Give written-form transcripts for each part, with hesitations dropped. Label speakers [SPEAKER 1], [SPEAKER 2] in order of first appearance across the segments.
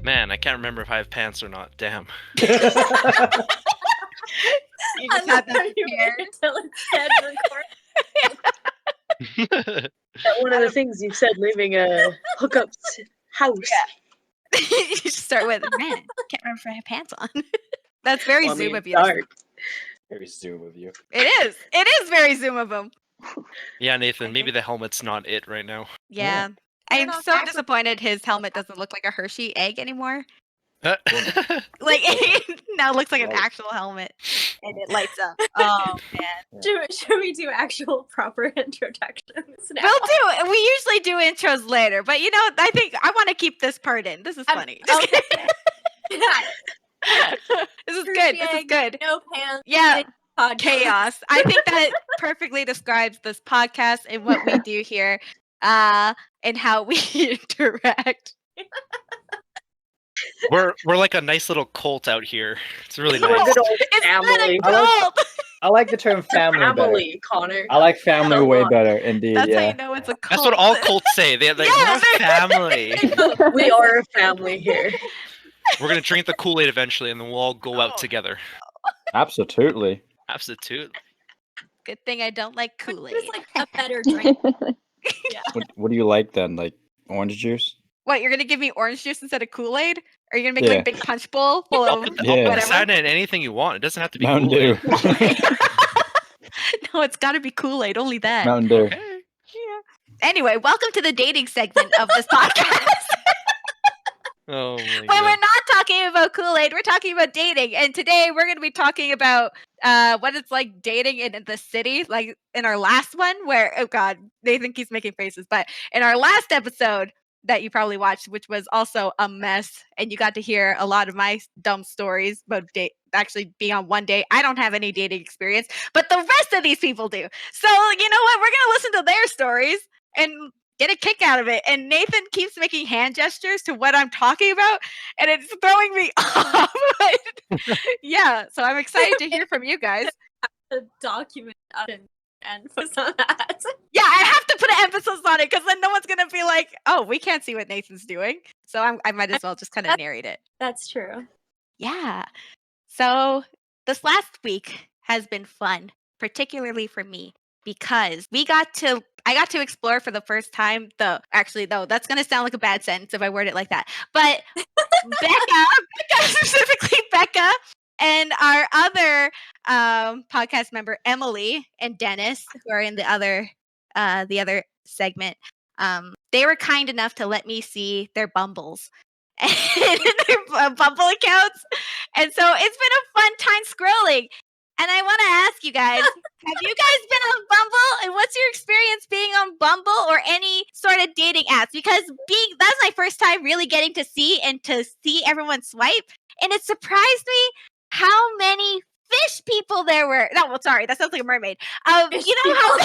[SPEAKER 1] Man, I can't remember if I have pants or not. Damn.
[SPEAKER 2] You just had that prepared.
[SPEAKER 3] Until it said record.
[SPEAKER 4] One of the things you said, leaving a hookup house.
[SPEAKER 2] Yeah. You just start with, man, can't remember if I have pants on. That's very
[SPEAKER 4] Well, I
[SPEAKER 2] Zoom
[SPEAKER 4] mean,
[SPEAKER 2] of you.
[SPEAKER 4] dark.
[SPEAKER 5] Very Zoom of you.
[SPEAKER 2] It is. It is very Zoom of him.
[SPEAKER 1] Yeah, Nathan, maybe the helmet's not it right now.
[SPEAKER 2] Yeah. I'm so disappointed his helmet doesn't look like a Hershey egg anymore. Like, it now looks like an actual helmet. And it lights up. Oh, man.
[SPEAKER 3] Should we do actual proper introductions now?
[SPEAKER 2] We usually do intros later, but you know, I think I want to keep this part in. This is funny.
[SPEAKER 3] Okay.
[SPEAKER 2] This is good. This is good.
[SPEAKER 3] No pants.
[SPEAKER 2] Yeah.
[SPEAKER 3] Podcast.
[SPEAKER 2] Chaos. I think that perfectly describes this podcast and what we do here, and how we interact.
[SPEAKER 1] We're like a nice little cult out here. It's really
[SPEAKER 4] We're a
[SPEAKER 1] nice.
[SPEAKER 4] good old
[SPEAKER 2] It's
[SPEAKER 4] family.
[SPEAKER 2] not a cult.
[SPEAKER 5] I like the term family better.
[SPEAKER 4] Family, Connor.
[SPEAKER 5] I like family way better, indeed.
[SPEAKER 2] That's how
[SPEAKER 5] yeah.
[SPEAKER 2] you know it's a cult.
[SPEAKER 1] That's what all cults say. They're like,
[SPEAKER 2] Yeah,
[SPEAKER 1] we're a family.
[SPEAKER 4] We are a family here.
[SPEAKER 1] We're gonna drink the Kool-Aid eventually, and then we'll all go out together.
[SPEAKER 5] Absolutely.
[SPEAKER 1] Absolutely.
[SPEAKER 2] Good thing I don't like Kool-Aid.
[SPEAKER 3] It's like a better drink.
[SPEAKER 5] What do you like then? Like orange juice?
[SPEAKER 2] What, you're gonna give me orange juice instead of Kool-Aid? Are you gonna make
[SPEAKER 5] Yeah.
[SPEAKER 2] like big punch bowl full
[SPEAKER 1] I'll
[SPEAKER 2] of
[SPEAKER 1] put
[SPEAKER 5] Yeah.
[SPEAKER 1] the side
[SPEAKER 2] whatever?
[SPEAKER 1] in anything you want. It doesn't have to be
[SPEAKER 5] Mountain Dew.
[SPEAKER 1] Kool-Aid.
[SPEAKER 2] No, it's gotta be Kool-Aid, only that.
[SPEAKER 5] Mountain Dew.
[SPEAKER 1] Okay.
[SPEAKER 2] Anyway, welcome to the dating segment of this podcast.
[SPEAKER 1] Oh my
[SPEAKER 2] When
[SPEAKER 1] god.
[SPEAKER 2] we're not talking about Kool-Aid, we're talking about dating. And today we're going to be talking about what it's like dating in the city. Like in our last one where, oh God, Nathan keeps making faces. But in our last episode that you probably watched, which was also a mess, and you got to hear a lot of my dumb stories about actually being on one date. I don't have any dating experience, but the rest of these people do. So you know what? We're going to listen to their stories and get a kick out of it. And Nathan keeps making hand gestures to what I'm talking about, and it's throwing me off. Yeah, so I'm excited to hear from you guys.
[SPEAKER 3] The document and focus on that.
[SPEAKER 2] Yeah, I have to put an emphasis on it because then no one's gonna be like, "Oh, we can't see what Nathan's doing." So I might as well just kind of narrate it.
[SPEAKER 3] That's true.
[SPEAKER 2] Yeah. So this last week has been fun, particularly for me, because I got to explore for the first time that's going to sound like a bad sentence if I word it like that. But Becca, specifically Becca, and our other podcast member, Emily and Dennis, who are in the other segment, they were kind enough to let me see their Bumbles and their Bumble accounts. And so it's been a fun time scrolling. And I want to ask you guys, have you guys been on Bumble? And what's your experience being on Bumble or any sort of dating apps? Because that's my first time really getting to see everyone swipe. And it surprised me how many fish people there were. No, well, sorry, that sounds like a mermaid. You know how...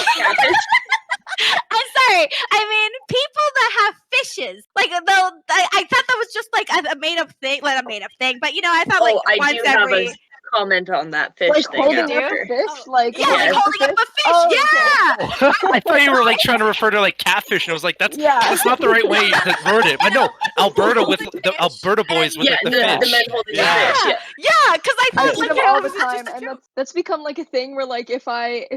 [SPEAKER 2] I'm sorry. I mean, people that have fishes. Like, I thought that was just like a made-up thing. Like a made-up thing. But, you know, I thought like
[SPEAKER 4] I
[SPEAKER 2] once
[SPEAKER 4] do have
[SPEAKER 2] every...
[SPEAKER 4] a comment on that fish
[SPEAKER 6] Like
[SPEAKER 4] thing.
[SPEAKER 6] holding
[SPEAKER 4] after.
[SPEAKER 6] up a fish? Like
[SPEAKER 2] Yeah, like holding up a fish.
[SPEAKER 6] Oh,
[SPEAKER 2] Yeah.
[SPEAKER 1] I thought you were like trying to refer to like catfish, and I was like, that's not the right way to word it. But no, Alberta with the Alberta boys with like, the
[SPEAKER 4] the
[SPEAKER 1] fish.
[SPEAKER 4] men holding
[SPEAKER 1] Yeah.
[SPEAKER 4] the fish.
[SPEAKER 2] Yeah, because I
[SPEAKER 6] I
[SPEAKER 2] thought
[SPEAKER 6] see
[SPEAKER 2] like
[SPEAKER 6] them
[SPEAKER 2] it
[SPEAKER 6] all the
[SPEAKER 2] was just
[SPEAKER 6] time,
[SPEAKER 2] a
[SPEAKER 6] and
[SPEAKER 2] joke.
[SPEAKER 6] that's become like a thing where like if I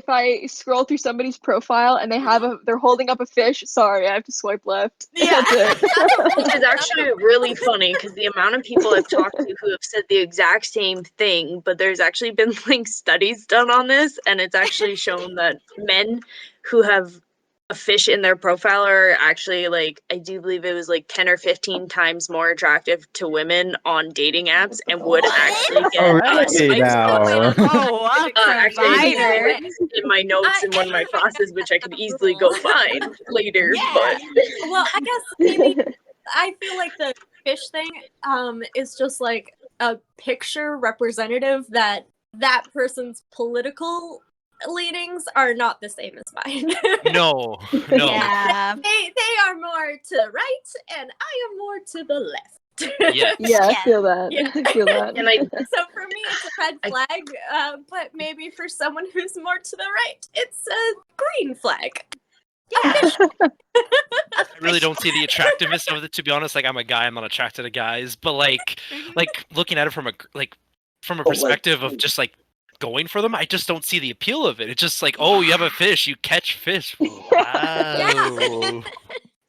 [SPEAKER 6] scroll through somebody's profile and they're holding up a fish, sorry, I have to swipe left.
[SPEAKER 2] Yeah.
[SPEAKER 6] That's it.
[SPEAKER 4] Which is actually really funny because the amount of people I've talked to who have said the exact same thing, but there's actually been like studies done on this, and it's actually shown that men who have a fish in their profile are actually like, I do believe it was like 10 or 15 times more attractive to women on dating apps and would actually get
[SPEAKER 5] really
[SPEAKER 4] swipes
[SPEAKER 5] now?
[SPEAKER 4] up.
[SPEAKER 2] Oh, I'm
[SPEAKER 4] Actually, I think
[SPEAKER 2] provider.
[SPEAKER 4] it's in my notes in one of my classes, which I could easily go find later.
[SPEAKER 2] Yeah.
[SPEAKER 4] But
[SPEAKER 3] Well, I guess maybe I feel like the fish thing is just like a picture representative that person's political leanings are not the same as mine.
[SPEAKER 1] No.
[SPEAKER 2] Yeah.
[SPEAKER 3] They are more to right, and I am more to the left.
[SPEAKER 1] Yes.
[SPEAKER 6] Yeah, I
[SPEAKER 2] Yeah.
[SPEAKER 6] feel that.
[SPEAKER 3] Yeah.
[SPEAKER 6] I feel that.
[SPEAKER 4] and I
[SPEAKER 3] So for me, it's a red flag, but maybe for someone who's more to the right, it's a green flag.
[SPEAKER 1] I really don't see the attractiveness of it, to be honest. Like, I'm a guy, I'm not attracted to guys, but like looking at it from a perspective of just like going for them, I just don't see the appeal of it. It's just like, oh, you have a fish, you catch fish. Wow.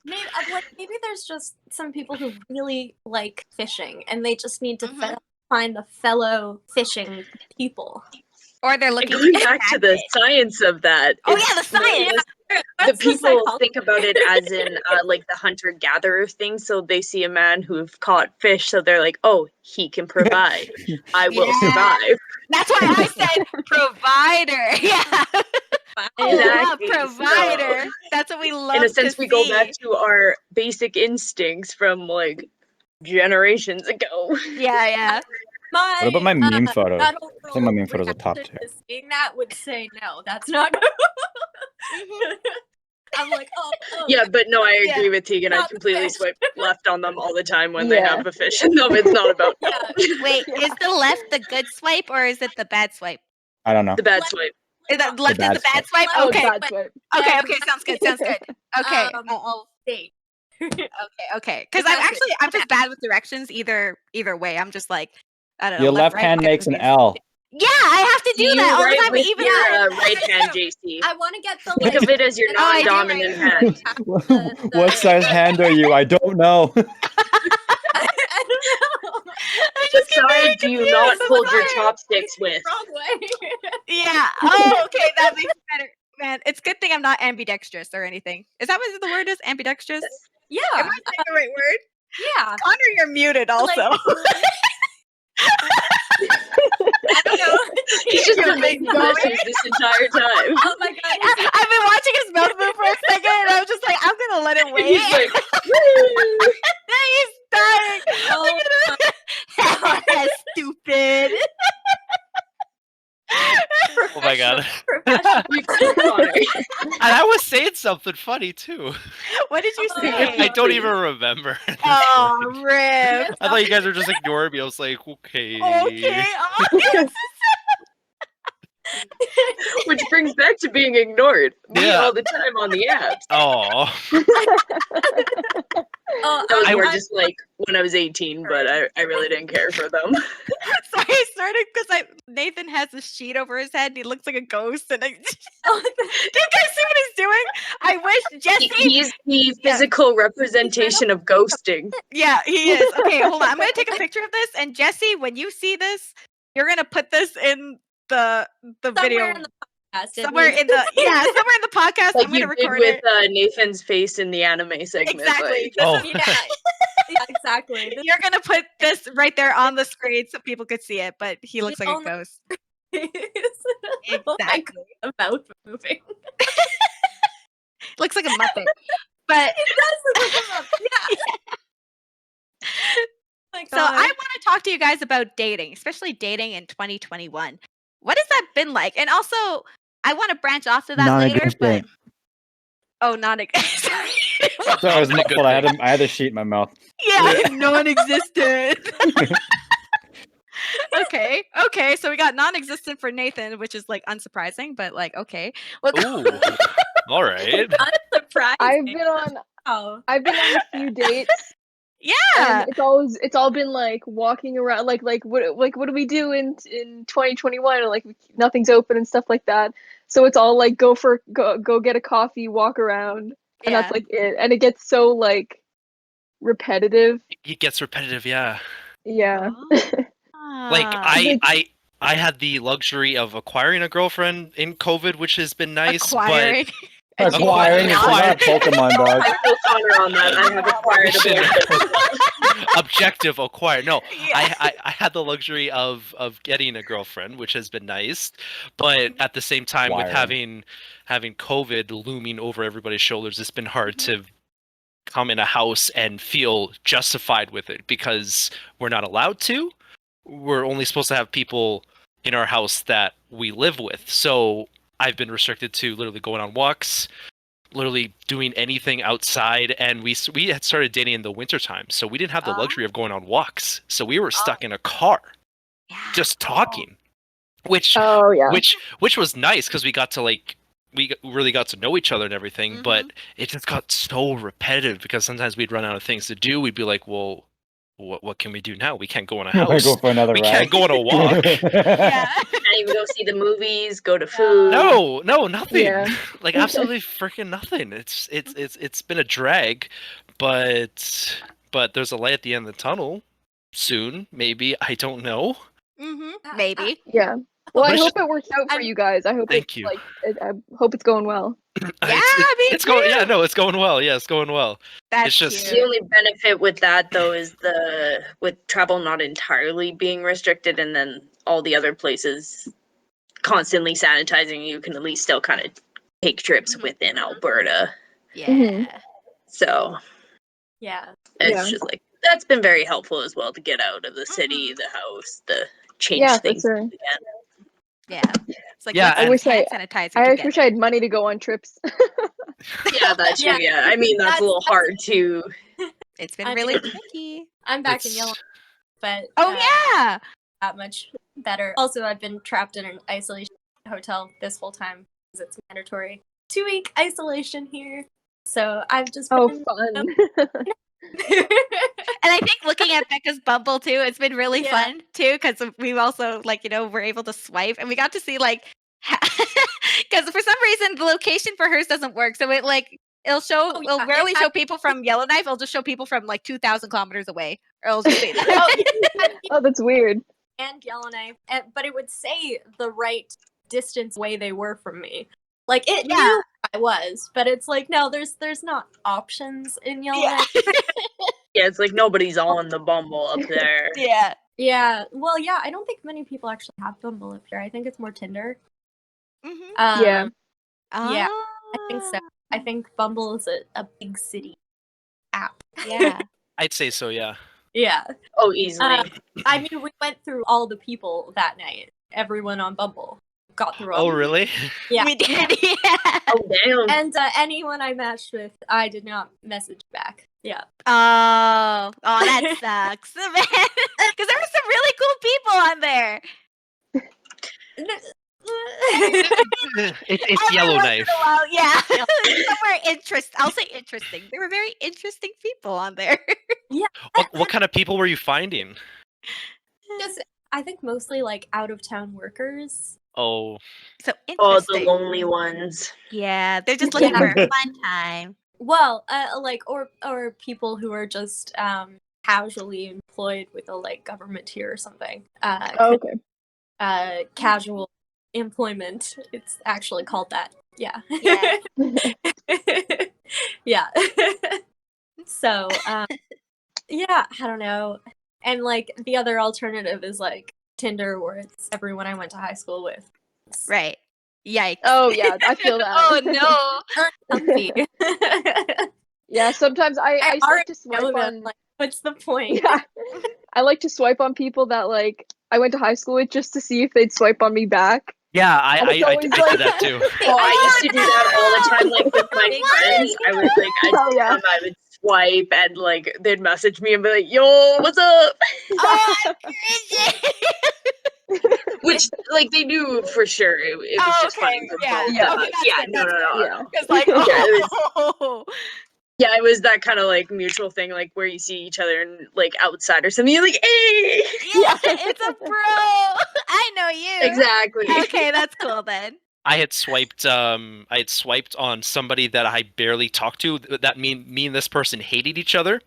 [SPEAKER 3] Maybe there's just some people who really like fishing, and they just need to
[SPEAKER 2] Mhm.
[SPEAKER 3] find the fellow fishing people.
[SPEAKER 2] Or they're
[SPEAKER 4] And
[SPEAKER 2] looking
[SPEAKER 4] going
[SPEAKER 2] to
[SPEAKER 4] back to the science of that.
[SPEAKER 2] Oh
[SPEAKER 4] it's
[SPEAKER 2] yeah, the science.
[SPEAKER 4] the
[SPEAKER 3] That's the
[SPEAKER 4] people
[SPEAKER 3] psychology.
[SPEAKER 4] think about it as in like the hunter-gatherer thing. So they see a man who've caught fish, so they're like, "Oh, he can provide. I will
[SPEAKER 2] Yeah.
[SPEAKER 4] survive."
[SPEAKER 2] That's why I said provider. Yeah.
[SPEAKER 4] Exactly.
[SPEAKER 2] Provider.
[SPEAKER 4] So,
[SPEAKER 2] That's what we love
[SPEAKER 4] in a sense,
[SPEAKER 2] to
[SPEAKER 4] we go
[SPEAKER 2] see.
[SPEAKER 4] back to our basic instincts from like generations ago.
[SPEAKER 2] Yeah.
[SPEAKER 3] My,
[SPEAKER 5] What about my meme photo?
[SPEAKER 3] that
[SPEAKER 5] I think my meme photo's a top
[SPEAKER 3] reaction
[SPEAKER 5] tier.
[SPEAKER 3] to seeing that would say no, that's not. I'm like, oh.
[SPEAKER 4] Yeah, but no, I
[SPEAKER 2] Yeah.
[SPEAKER 4] agree with Tegan. I
[SPEAKER 3] Not the
[SPEAKER 4] completely
[SPEAKER 3] fish.
[SPEAKER 4] swipe left on them all the time when they
[SPEAKER 6] Yeah.
[SPEAKER 4] have a fish in them. It's not about them.
[SPEAKER 2] Wait,
[SPEAKER 6] Yeah.
[SPEAKER 2] is the left the good swipe or is it the bad swipe?
[SPEAKER 5] I don't know.
[SPEAKER 4] The bad
[SPEAKER 3] Left-
[SPEAKER 4] swipe.
[SPEAKER 2] Is that left is
[SPEAKER 5] bad
[SPEAKER 2] the bad
[SPEAKER 5] swipe.
[SPEAKER 2] swipe?
[SPEAKER 6] Oh,
[SPEAKER 2] Okay.
[SPEAKER 6] bad swipe.
[SPEAKER 2] Okay, sounds good. Okay.
[SPEAKER 3] I'll state.
[SPEAKER 2] Okay. Because I'm just bad with directions either way. I'm just like, I don't know.
[SPEAKER 5] Your
[SPEAKER 2] left,
[SPEAKER 5] left
[SPEAKER 2] right,
[SPEAKER 5] hand
[SPEAKER 2] I'm
[SPEAKER 5] makes an
[SPEAKER 2] confused.
[SPEAKER 5] L.
[SPEAKER 2] Yeah, I have to do
[SPEAKER 4] You
[SPEAKER 2] that all the
[SPEAKER 4] write
[SPEAKER 2] time.
[SPEAKER 4] with
[SPEAKER 2] Even
[SPEAKER 4] your right hand, JC.
[SPEAKER 3] I want to get the
[SPEAKER 4] Think of it as your
[SPEAKER 2] Oh, I do
[SPEAKER 4] non-dominant
[SPEAKER 2] write.
[SPEAKER 4] hand.
[SPEAKER 5] What size hand are you? I don't know.
[SPEAKER 3] I don't know.
[SPEAKER 2] I
[SPEAKER 4] What
[SPEAKER 2] just get very
[SPEAKER 4] side do you
[SPEAKER 2] confused.
[SPEAKER 4] not
[SPEAKER 2] I'm
[SPEAKER 4] hold your
[SPEAKER 2] sorry.
[SPEAKER 4] chopsticks with?
[SPEAKER 3] Wrong way.
[SPEAKER 2] Yeah. Oh, okay. That makes it better. Man, it's a good thing I'm not ambidextrous or anything. Is that what the word is? Ambidextrous?
[SPEAKER 3] Yeah.
[SPEAKER 2] Am I saying the right word?
[SPEAKER 3] Yeah.
[SPEAKER 2] Connor, you're muted also.
[SPEAKER 3] I don't know.
[SPEAKER 4] He's just
[SPEAKER 2] You're
[SPEAKER 4] been making
[SPEAKER 2] going.
[SPEAKER 4] gestures this entire time.
[SPEAKER 3] Oh my god.
[SPEAKER 2] I've been watching his mouth move for a second and I'm just like, I'm gonna let it wait.
[SPEAKER 4] He's like, woo!
[SPEAKER 2] He's dying.
[SPEAKER 3] Oh
[SPEAKER 2] Look at him. Stupid.
[SPEAKER 1] Oh my god.
[SPEAKER 4] You too, Connor.
[SPEAKER 1] And I was saying something funny too.
[SPEAKER 2] What did you
[SPEAKER 3] Oh,
[SPEAKER 2] say?
[SPEAKER 1] I don't even remember.
[SPEAKER 2] Oh, rip.
[SPEAKER 1] I thought you guys were just ignoring me. I was like, okay.
[SPEAKER 2] Okay. Oh,
[SPEAKER 4] Which brings back to being ignored. Me
[SPEAKER 1] Yeah.
[SPEAKER 4] all the time on the apps.
[SPEAKER 1] Oh.
[SPEAKER 4] That was
[SPEAKER 1] I-
[SPEAKER 4] more just like when I was 18, but I really didn't care for them.
[SPEAKER 2] sorry, I started because Nathan has a sheet over his head and he looks like a ghost. And do you guys see what he's doing? I wish Jesse.
[SPEAKER 4] He's the physical representation of ghosting.
[SPEAKER 2] Yeah, he is. Okay, hold on. I'm gonna take a picture of this, and Jesse, when you see this, you're gonna put this in the video
[SPEAKER 3] Somewhere in the podcast.
[SPEAKER 2] somewhere in the podcast.
[SPEAKER 4] Like
[SPEAKER 2] I'm
[SPEAKER 4] you
[SPEAKER 2] gonna
[SPEAKER 4] did
[SPEAKER 2] record
[SPEAKER 4] with
[SPEAKER 2] it.
[SPEAKER 4] Nathan's face in the anime segment.
[SPEAKER 2] Exactly.
[SPEAKER 1] Oh.
[SPEAKER 3] Yeah, exactly. This
[SPEAKER 2] You're gonna put this right there on the screen so people could see it, but he looks like a
[SPEAKER 3] only-
[SPEAKER 2] ghost.
[SPEAKER 3] is
[SPEAKER 2] Exactly.
[SPEAKER 3] the mouth moving.
[SPEAKER 2] Looks like a muppet. But
[SPEAKER 3] It does look like a mouth. Yeah. My
[SPEAKER 2] so I
[SPEAKER 3] God.
[SPEAKER 2] want to talk to you guys about dating, especially dating in 2021. What has that been like? And also, I want to branch off to that later, but sorry.
[SPEAKER 5] Sorry, I was
[SPEAKER 1] Not a good
[SPEAKER 5] muffled. I had a sheet in my mouth.
[SPEAKER 2] Yeah, non-existent. Okay. So we got non-existent for Nathan, which is like unsurprising, but like okay. Well,
[SPEAKER 1] Ooh. All right.
[SPEAKER 3] Surprising.
[SPEAKER 6] I've been on
[SPEAKER 3] Oh.
[SPEAKER 6] a few dates.
[SPEAKER 2] yeah.
[SPEAKER 6] And it's all been like walking around like what do we do in 2021, and like nothing's open and stuff like that. So it's all like go get a coffee, walk around, and that's like it. And it gets so like repetitive.
[SPEAKER 1] It gets repetitive, yeah.
[SPEAKER 6] Yeah.
[SPEAKER 1] Like
[SPEAKER 2] Ah.
[SPEAKER 1] I had the luxury of acquiring a girlfriend in COVID, which has been nice.
[SPEAKER 2] Acquiring.
[SPEAKER 5] Acquiring is not a Pokemon, dog.
[SPEAKER 4] I feel Connor on that. I have acquired a boyfriend.
[SPEAKER 1] But objective acquire. No,
[SPEAKER 2] Yeah.
[SPEAKER 1] I had the luxury of getting a girlfriend, which has been nice. But at the same time, with
[SPEAKER 5] Acquiring.
[SPEAKER 1] having COVID looming over everybody's shoulders, it's been hard to come in a house and feel justified with it because we're not allowed to. We're only supposed to have people in our house that we live with. So I've been restricted to literally going on walks, literally doing anything outside. And we had started dating in the wintertime, so we didn't have the luxury of going on walks. So we were stuck in a car
[SPEAKER 2] Yeah.
[SPEAKER 1] just talking, which
[SPEAKER 6] Oh yeah.
[SPEAKER 1] which was nice because we got to like really got to know each other and everything, but it just got so repetitive because sometimes we'd run out of things to do. We'd be like, well, what can we do now? We can't go on a
[SPEAKER 5] Wanna
[SPEAKER 1] house.
[SPEAKER 5] go for another
[SPEAKER 1] We
[SPEAKER 5] ride?
[SPEAKER 1] can't go on a walk.
[SPEAKER 2] Yeah.
[SPEAKER 4] Can't even go see the movies, go to food.
[SPEAKER 1] No, nothing.
[SPEAKER 6] Yeah.
[SPEAKER 1] Like absolutely freaking nothing. It's been a drag, but there's a light at the end of the tunnel. Soon, maybe. I don't know.
[SPEAKER 2] Maybe.
[SPEAKER 6] Yeah. Well,
[SPEAKER 1] But
[SPEAKER 6] I
[SPEAKER 1] it's
[SPEAKER 6] hope it works out for you guys. I hope
[SPEAKER 1] Thank
[SPEAKER 6] it's
[SPEAKER 1] you.
[SPEAKER 6] like I hope it's going well.
[SPEAKER 2] Yeah,
[SPEAKER 1] it's going. Yeah, no, it's going well. Yeah, it's going well.
[SPEAKER 2] That's
[SPEAKER 1] It's just-
[SPEAKER 4] The
[SPEAKER 2] cute.
[SPEAKER 4] only benefit with that though is with travel not entirely being restricted, and then all the other places constantly sanitizing, you can at least still kind of take trips within Alberta.
[SPEAKER 2] Yeah.
[SPEAKER 4] So
[SPEAKER 3] Yeah.
[SPEAKER 4] it's
[SPEAKER 6] Yeah.
[SPEAKER 4] just like that's been very helpful as well to get out of the city, the house, the change
[SPEAKER 6] Yeah, for
[SPEAKER 4] things
[SPEAKER 6] sure.
[SPEAKER 4] again.
[SPEAKER 2] Yeah. It's like,
[SPEAKER 1] Yeah,
[SPEAKER 2] let's
[SPEAKER 1] and-
[SPEAKER 6] I wish
[SPEAKER 2] hand
[SPEAKER 6] I
[SPEAKER 2] sanitizer
[SPEAKER 6] I
[SPEAKER 2] together.
[SPEAKER 6] wish I had money to go on trips.
[SPEAKER 4] Yeah, that's true. Yeah, I mean that's a little hard to.
[SPEAKER 2] It's been
[SPEAKER 3] I
[SPEAKER 2] really
[SPEAKER 3] mean-
[SPEAKER 2] tricky.
[SPEAKER 3] I'm back in
[SPEAKER 1] It's-
[SPEAKER 3] Yellow, but
[SPEAKER 2] Oh yeah.
[SPEAKER 3] that much better. Also, I've been trapped in an isolation hotel this whole time because it's mandatory 2-week isolation here. So I've just
[SPEAKER 6] Oh,
[SPEAKER 3] been
[SPEAKER 6] fun.
[SPEAKER 2] And I think looking at Becca's Bumble too, it's been really
[SPEAKER 3] Yeah.
[SPEAKER 2] fun too because we've also we're able to swipe and we got to see because for some reason the location for hers doesn't work, so it'll show
[SPEAKER 3] Oh,
[SPEAKER 2] it'll
[SPEAKER 3] yeah,
[SPEAKER 2] rarely
[SPEAKER 3] it
[SPEAKER 2] show people from Yellowknife. It'll just show people from like 2,000 kilometers away, or it'll just say that.
[SPEAKER 6] Oh, that's weird.
[SPEAKER 3] and Yellowknife, but it would say the right distance away they were from me. Like it
[SPEAKER 2] Yeah.
[SPEAKER 3] knew I was, but it's like no, there's not options in Yellowknife.
[SPEAKER 4] Yeah, it's like nobody's on the Bumble up there.
[SPEAKER 2] Yeah.
[SPEAKER 3] Yeah, well, yeah, I don't think many people actually have Bumble up here. I think it's more Tinder.
[SPEAKER 2] Mhm.
[SPEAKER 6] Yeah.
[SPEAKER 3] Yeah, I think so.
[SPEAKER 2] Ah,
[SPEAKER 3] I think Bumble is a big city app.
[SPEAKER 2] Yeah.
[SPEAKER 1] I'd say so. Yeah.
[SPEAKER 3] Yeah.
[SPEAKER 4] Oh, easily.
[SPEAKER 3] I mean, we went through all the people that night. Everyone on Bumble got through all.
[SPEAKER 1] Oh, really?
[SPEAKER 3] Yeah.
[SPEAKER 2] We did. Yeah.
[SPEAKER 4] Oh, damn.
[SPEAKER 3] And anyone I matched with, I did not message back. Yeah.
[SPEAKER 2] Oh, that sucks, man. Because there were some really cool people on there.
[SPEAKER 1] It's
[SPEAKER 2] Every
[SPEAKER 1] Yellowknife.
[SPEAKER 2] once in a while, yeah. Somewhere I'll say interesting. There were very interesting people on there.
[SPEAKER 1] What kind of people were you finding?
[SPEAKER 3] Just, I think mostly like out of town workers.
[SPEAKER 1] Oh,
[SPEAKER 2] So
[SPEAKER 4] Oh,
[SPEAKER 2] interesting.
[SPEAKER 4] the lonely ones.
[SPEAKER 2] Yeah, they're just looking for a fun time.
[SPEAKER 3] Well, like or people who are just casually employed with a like government tier or something.
[SPEAKER 6] Oh, okay.
[SPEAKER 3] Casual employment. It's actually called that. Yeah.
[SPEAKER 2] Yeah.
[SPEAKER 3] Yeah. So, yeah, I don't know. And like the other alternative is like Tinder, where it's everyone I went to high school with. It's
[SPEAKER 2] Right. Yikes.
[SPEAKER 6] Oh yeah, I feel that.
[SPEAKER 2] Oh no.
[SPEAKER 3] uncomfy.
[SPEAKER 6] Yeah, sometimes I like
[SPEAKER 3] already
[SPEAKER 6] to swipe
[SPEAKER 3] know them,
[SPEAKER 6] on.
[SPEAKER 3] like, what's the point?
[SPEAKER 6] Yeah, I like to swipe on people that like I went to high school with just to see if they'd swipe on me back.
[SPEAKER 1] yeah,
[SPEAKER 6] And it's
[SPEAKER 1] I
[SPEAKER 6] always
[SPEAKER 1] did
[SPEAKER 6] like-
[SPEAKER 1] that too.
[SPEAKER 4] Oh, I used to do that all the time, like with my
[SPEAKER 3] Big
[SPEAKER 4] friends. I was like,
[SPEAKER 6] Oh, yeah.
[SPEAKER 4] I would swipe and like they'd message me and be like, "Yo, what's up?"
[SPEAKER 2] Oh, I'm cringing.
[SPEAKER 4] Which like they knew for sure. It was
[SPEAKER 2] Oh,
[SPEAKER 4] just
[SPEAKER 2] okay,
[SPEAKER 4] funny for
[SPEAKER 2] yeah.
[SPEAKER 4] both
[SPEAKER 6] Yeah.
[SPEAKER 4] of us.
[SPEAKER 2] Okay, that's
[SPEAKER 4] Yeah,
[SPEAKER 2] good,
[SPEAKER 4] no,
[SPEAKER 2] that's
[SPEAKER 4] no, no,
[SPEAKER 6] Yeah.
[SPEAKER 4] no.
[SPEAKER 2] It's like,
[SPEAKER 4] Yeah, it
[SPEAKER 2] oh.
[SPEAKER 4] Yeah, it was that kind of like mutual thing, like where you see each other and like outside or something. You're like, "Hey!"
[SPEAKER 2] Yeah, it's a bro. I know you.
[SPEAKER 4] Exactly.
[SPEAKER 2] Okay, that's cool then.
[SPEAKER 1] I had swiped on somebody that I barely talked to. That me and this person hated each other.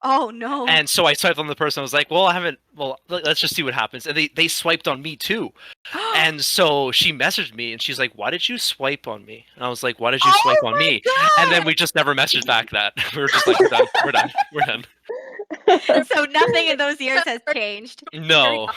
[SPEAKER 2] Oh no.
[SPEAKER 1] And so I swiped on the person. I was like, let's just see what happens. And they swiped on me too. And so she messaged me and she's like, why did you swipe on me? And I was like, why did you
[SPEAKER 2] Oh
[SPEAKER 1] swipe on
[SPEAKER 2] my
[SPEAKER 1] me?
[SPEAKER 2] God!
[SPEAKER 1] And then we just never messaged back that. We were just like, we're done.
[SPEAKER 2] So nothing in those years has changed.
[SPEAKER 1] No.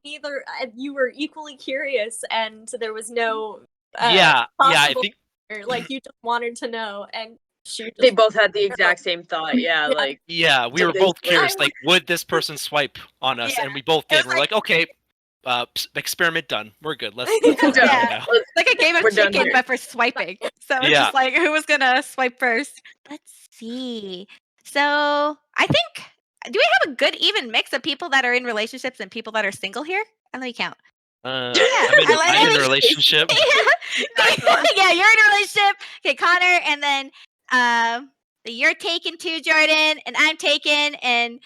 [SPEAKER 3] Neither you were equally curious, and there was no.
[SPEAKER 1] Yeah, I
[SPEAKER 3] possible-
[SPEAKER 1] think
[SPEAKER 3] Like you just wanted to know, and she just
[SPEAKER 4] They both had the exact same thought. Yeah,
[SPEAKER 3] Yeah.
[SPEAKER 4] like
[SPEAKER 1] we
[SPEAKER 4] So
[SPEAKER 1] were
[SPEAKER 4] they-
[SPEAKER 1] both curious,
[SPEAKER 3] I
[SPEAKER 1] like, would this person swipe on us?
[SPEAKER 2] Yeah.
[SPEAKER 1] And we both did.
[SPEAKER 2] It was
[SPEAKER 1] We're like, okay, experiment done. We're good. Let's
[SPEAKER 3] Yeah.
[SPEAKER 1] go
[SPEAKER 2] Yeah.
[SPEAKER 1] now.
[SPEAKER 2] It's like a game of
[SPEAKER 4] We're done
[SPEAKER 2] chicken,
[SPEAKER 4] here.
[SPEAKER 2] but for swiping. So it's
[SPEAKER 1] Yeah.
[SPEAKER 2] just like, who was gonna swipe first? Let's see. So I think, do we have a good even mix of people that are in relationships and people that are single here? And let me count.
[SPEAKER 1] I'm in a relationship.
[SPEAKER 2] Yeah, you're in a relationship. Okay, Connor, and then you're taken too, Jordan, and I'm taken, and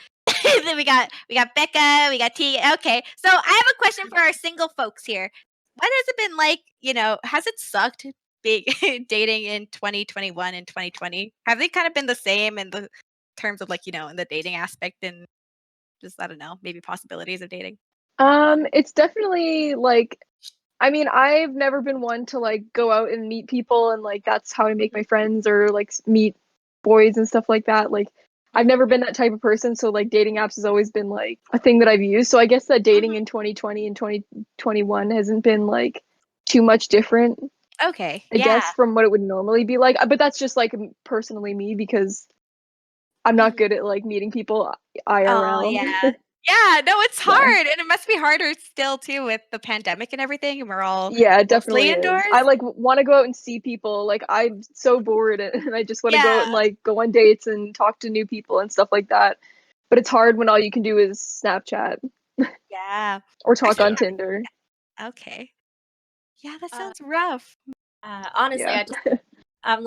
[SPEAKER 2] then we got Becca, we got T. Okay, so I have a question for our single folks here. What has it been like? Has it sucked being dating in 2021 and 2020? Have they kind of been the same in the terms of in the dating aspect and just I don't know, maybe possibilities of dating?
[SPEAKER 6] It's definitely I mean, I've never been one to go out and meet people and that's how I make my friends or meet boys and stuff like that. I've never been that type of person, so dating apps has always been a thing that I've used. So I guess that dating in 2020 and 2021 hasn't been too much different.
[SPEAKER 2] Okay.
[SPEAKER 6] I guess from what it would normally be like. But that's just personally me because I'm not good at meeting people IRL.
[SPEAKER 2] Oh yeah. Yeah, no, it's hard, and it must be harder still too with the pandemic and everything. And we're all
[SPEAKER 6] Yeah, it definitely
[SPEAKER 2] mostly indoors.
[SPEAKER 6] is. I want to go out and see people. I'm so bored, and I just want to go out and go on dates and talk to new people and stuff like that. But it's hard when all you can do is Snapchat.
[SPEAKER 2] Yeah.
[SPEAKER 6] Or talk on Tinder.
[SPEAKER 2] Okay. Yeah, that sounds rough.
[SPEAKER 3] Honestly,
[SPEAKER 6] Yeah.
[SPEAKER 3] I'm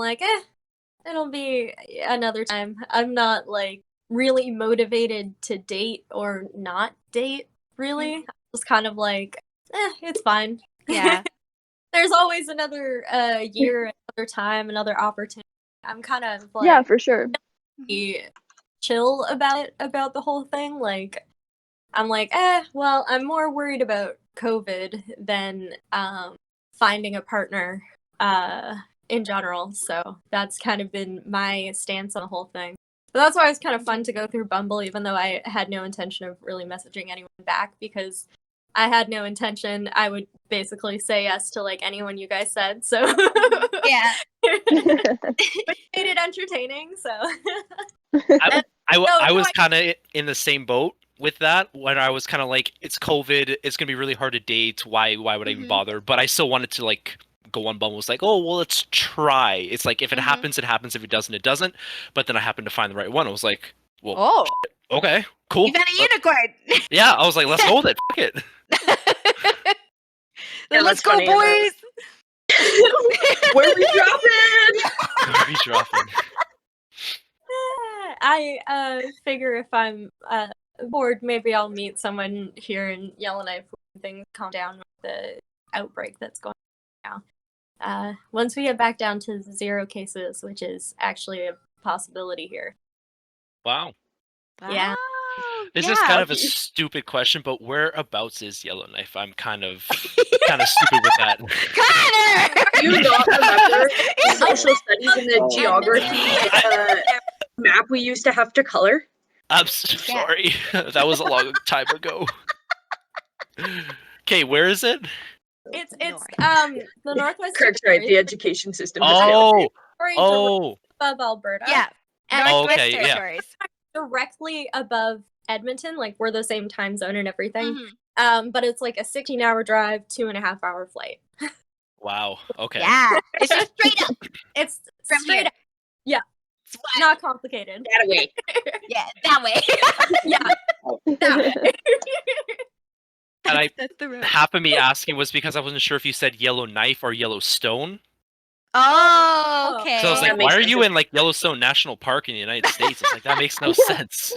[SPEAKER 3] it'll be another time. I'm not really motivated to date or not date, really. I'm just kind of it's fine.
[SPEAKER 2] Yeah.
[SPEAKER 3] There's always another year, another time, another opportunity. I'm kind of
[SPEAKER 6] yeah, for sure.
[SPEAKER 3] Chill about the whole thing. I'm well, I'm more worried about COVID than finding a partner in general. So that's kind of been my stance on the whole thing. But that's why it was kind of fun to go through Bumble, even though I had no intention of really messaging anyone back because I had no intention. I would basically say yes to anyone you guys said. So
[SPEAKER 2] yeah,
[SPEAKER 3] but made it entertaining. So
[SPEAKER 1] I was kind of in the same boat with that when I was kind of it's COVID, it's gonna be really hard to date. Why would I even bother? But I still wanted to go on Bumble. It's oh well, let's try. It's if it happens, it happens. If it doesn't, it doesn't. But then I happened to find the right one. I was well, okay, cool.
[SPEAKER 2] You got a unicorn.
[SPEAKER 1] Yeah, I was let's go with it. Fuck it.
[SPEAKER 2] Let's go, boys.
[SPEAKER 4] Where are we dropping?
[SPEAKER 1] Where are we dropping?
[SPEAKER 3] I figure if I'm bored, maybe I'll meet someone here in Yellowknife when things calm down with the outbreak that's going on now. Once we get back down to 0 cases, which is actually a possibility here.
[SPEAKER 1] Wow.
[SPEAKER 3] Yeah.
[SPEAKER 1] This is kind of a stupid question, but whereabouts is Yellowknife? I'm kind of stupid with that.
[SPEAKER 2] Connor!
[SPEAKER 4] Do you not remember the social studies and the geography map we used to have to color?
[SPEAKER 1] I'm sorry. That was a long time ago. Okay, where is it?
[SPEAKER 3] It's the Northwest.
[SPEAKER 4] Kirk's right. The education system.
[SPEAKER 1] Oh.
[SPEAKER 3] Above Alberta.
[SPEAKER 2] Yeah.
[SPEAKER 3] And
[SPEAKER 2] Northwest Territories.
[SPEAKER 3] Directly above Edmonton, we're the same time zone and everything. But it's a 16-hour drive, 2.5-hour flight.
[SPEAKER 1] Wow. Okay.
[SPEAKER 2] Yeah. It's just straight up.
[SPEAKER 3] It's
[SPEAKER 2] From
[SPEAKER 3] straight
[SPEAKER 2] here.
[SPEAKER 3] up. Yeah. It's not complicated.
[SPEAKER 4] That way.
[SPEAKER 2] Yeah, that way.
[SPEAKER 3] Yeah. That way.
[SPEAKER 1] And half of me asking was because I wasn't sure if you said Yellowknife or Yellowstone.
[SPEAKER 2] Oh, okay.
[SPEAKER 1] So I was why are you in Yellowstone National Park in the United States? It's that makes no sense.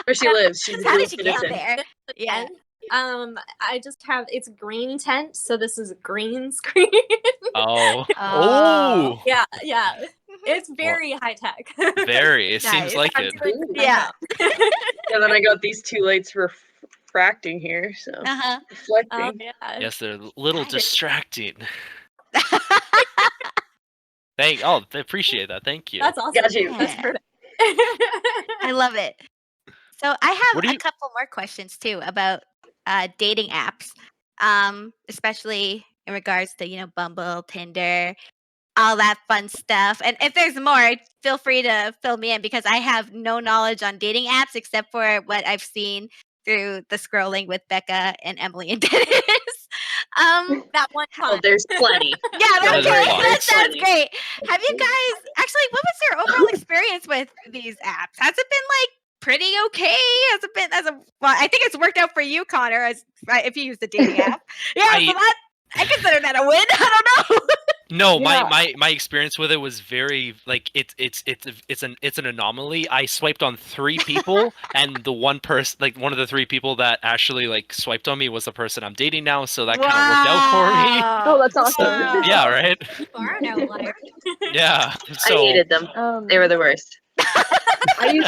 [SPEAKER 4] Where she lives. She's
[SPEAKER 2] How
[SPEAKER 4] a
[SPEAKER 2] did you get
[SPEAKER 4] citizen.
[SPEAKER 2] there? Yeah.
[SPEAKER 3] I just have it's green tent, so this is a green screen.
[SPEAKER 1] Oh.
[SPEAKER 3] Yeah. It's very high tech.
[SPEAKER 1] Very. It seems like it.
[SPEAKER 2] Yeah.
[SPEAKER 4] And then I got these 2 lights refracting here, so reflecting.
[SPEAKER 3] Yeah.
[SPEAKER 1] Yes, they're a little distracting. I appreciate that. Thank you.
[SPEAKER 3] That's awesome.
[SPEAKER 4] Got you.
[SPEAKER 3] That's perfect.
[SPEAKER 2] I love it. So I have
[SPEAKER 1] What
[SPEAKER 2] a couple more questions too about dating apps, especially in regards to Bumble, Tinder, all that fun stuff. And if there's more, feel free to fill me in because I have no knowledge on dating apps except for what I've seen through the scrolling with Becca and Emily and Dennis.
[SPEAKER 3] That one time.
[SPEAKER 4] Oh, there's plenty.
[SPEAKER 2] Yeah, that sounds
[SPEAKER 4] Plenty.
[SPEAKER 2] great. Have you guys actually? What was your overall experience with these apps? Has it been pretty okay. Has it been well, I think it's worked out for you, Connor, as if you use the dating app. Yeah, so that I consider that a win. I don't know.
[SPEAKER 1] No,
[SPEAKER 6] Yeah.
[SPEAKER 1] my experience with it was very like it's an anomaly. I swiped on 3 people, and the one person, like one of the 3 people that actually like swiped on me was the person I'm dating now. So that kind of worked out for me.
[SPEAKER 6] Oh, that's awesome.
[SPEAKER 2] Wow.
[SPEAKER 1] Yeah, right.
[SPEAKER 3] You are an outlier.
[SPEAKER 1] Yeah.
[SPEAKER 4] I
[SPEAKER 1] So
[SPEAKER 4] hated them. They were the worst.
[SPEAKER 6] I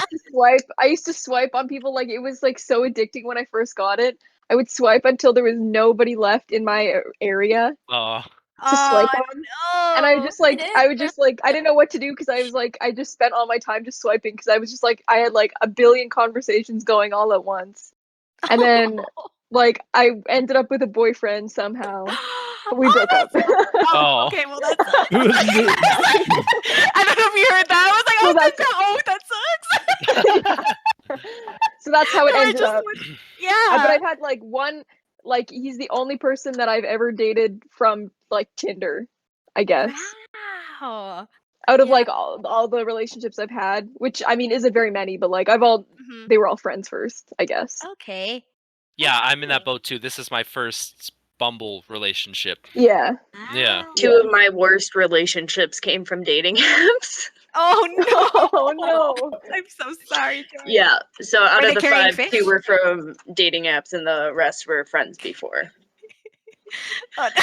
[SPEAKER 6] used to swipe on people like it was like so addicting when I first got it. I would swipe until there was nobody left in my area to swipe on.
[SPEAKER 2] No.
[SPEAKER 6] And I would just like
[SPEAKER 3] It
[SPEAKER 6] I would just like I didn't know what to do because I was like I just spent all my time just swiping because I was just like I had like a billion conversations going all at once. And then like I ended up with a boyfriend somehow. We broke up.
[SPEAKER 1] Oh.
[SPEAKER 2] Okay, well that's I don't know if you heard that. I was like,
[SPEAKER 6] So
[SPEAKER 2] that sucks.
[SPEAKER 6] So that's how it
[SPEAKER 2] No, I
[SPEAKER 6] ended
[SPEAKER 2] just
[SPEAKER 6] up.
[SPEAKER 2] Yeah.
[SPEAKER 6] But I've had like one like he's the only person that I've ever dated from like Tinder, I guess.
[SPEAKER 2] Wow.
[SPEAKER 6] Out of
[SPEAKER 2] Yeah.
[SPEAKER 6] like all the relationships I've had, which I mean isn't very many, but like they were all friends first, I guess.
[SPEAKER 2] Okay.
[SPEAKER 1] yeah, I'm in that boat too. This is my first Bumble relationship.
[SPEAKER 6] Yeah.
[SPEAKER 1] Yeah.
[SPEAKER 2] Wow.
[SPEAKER 4] 2 of my worst relationships came from dating apps.
[SPEAKER 2] Oh no.
[SPEAKER 6] Oh no.
[SPEAKER 2] I'm so sorry, Joy.
[SPEAKER 4] Yeah. So out
[SPEAKER 2] Were
[SPEAKER 4] of
[SPEAKER 2] they
[SPEAKER 4] the
[SPEAKER 2] carrying
[SPEAKER 4] 5,
[SPEAKER 2] fish?
[SPEAKER 4] 2 were from dating apps, and the rest were friends before.
[SPEAKER 2] Oh, no.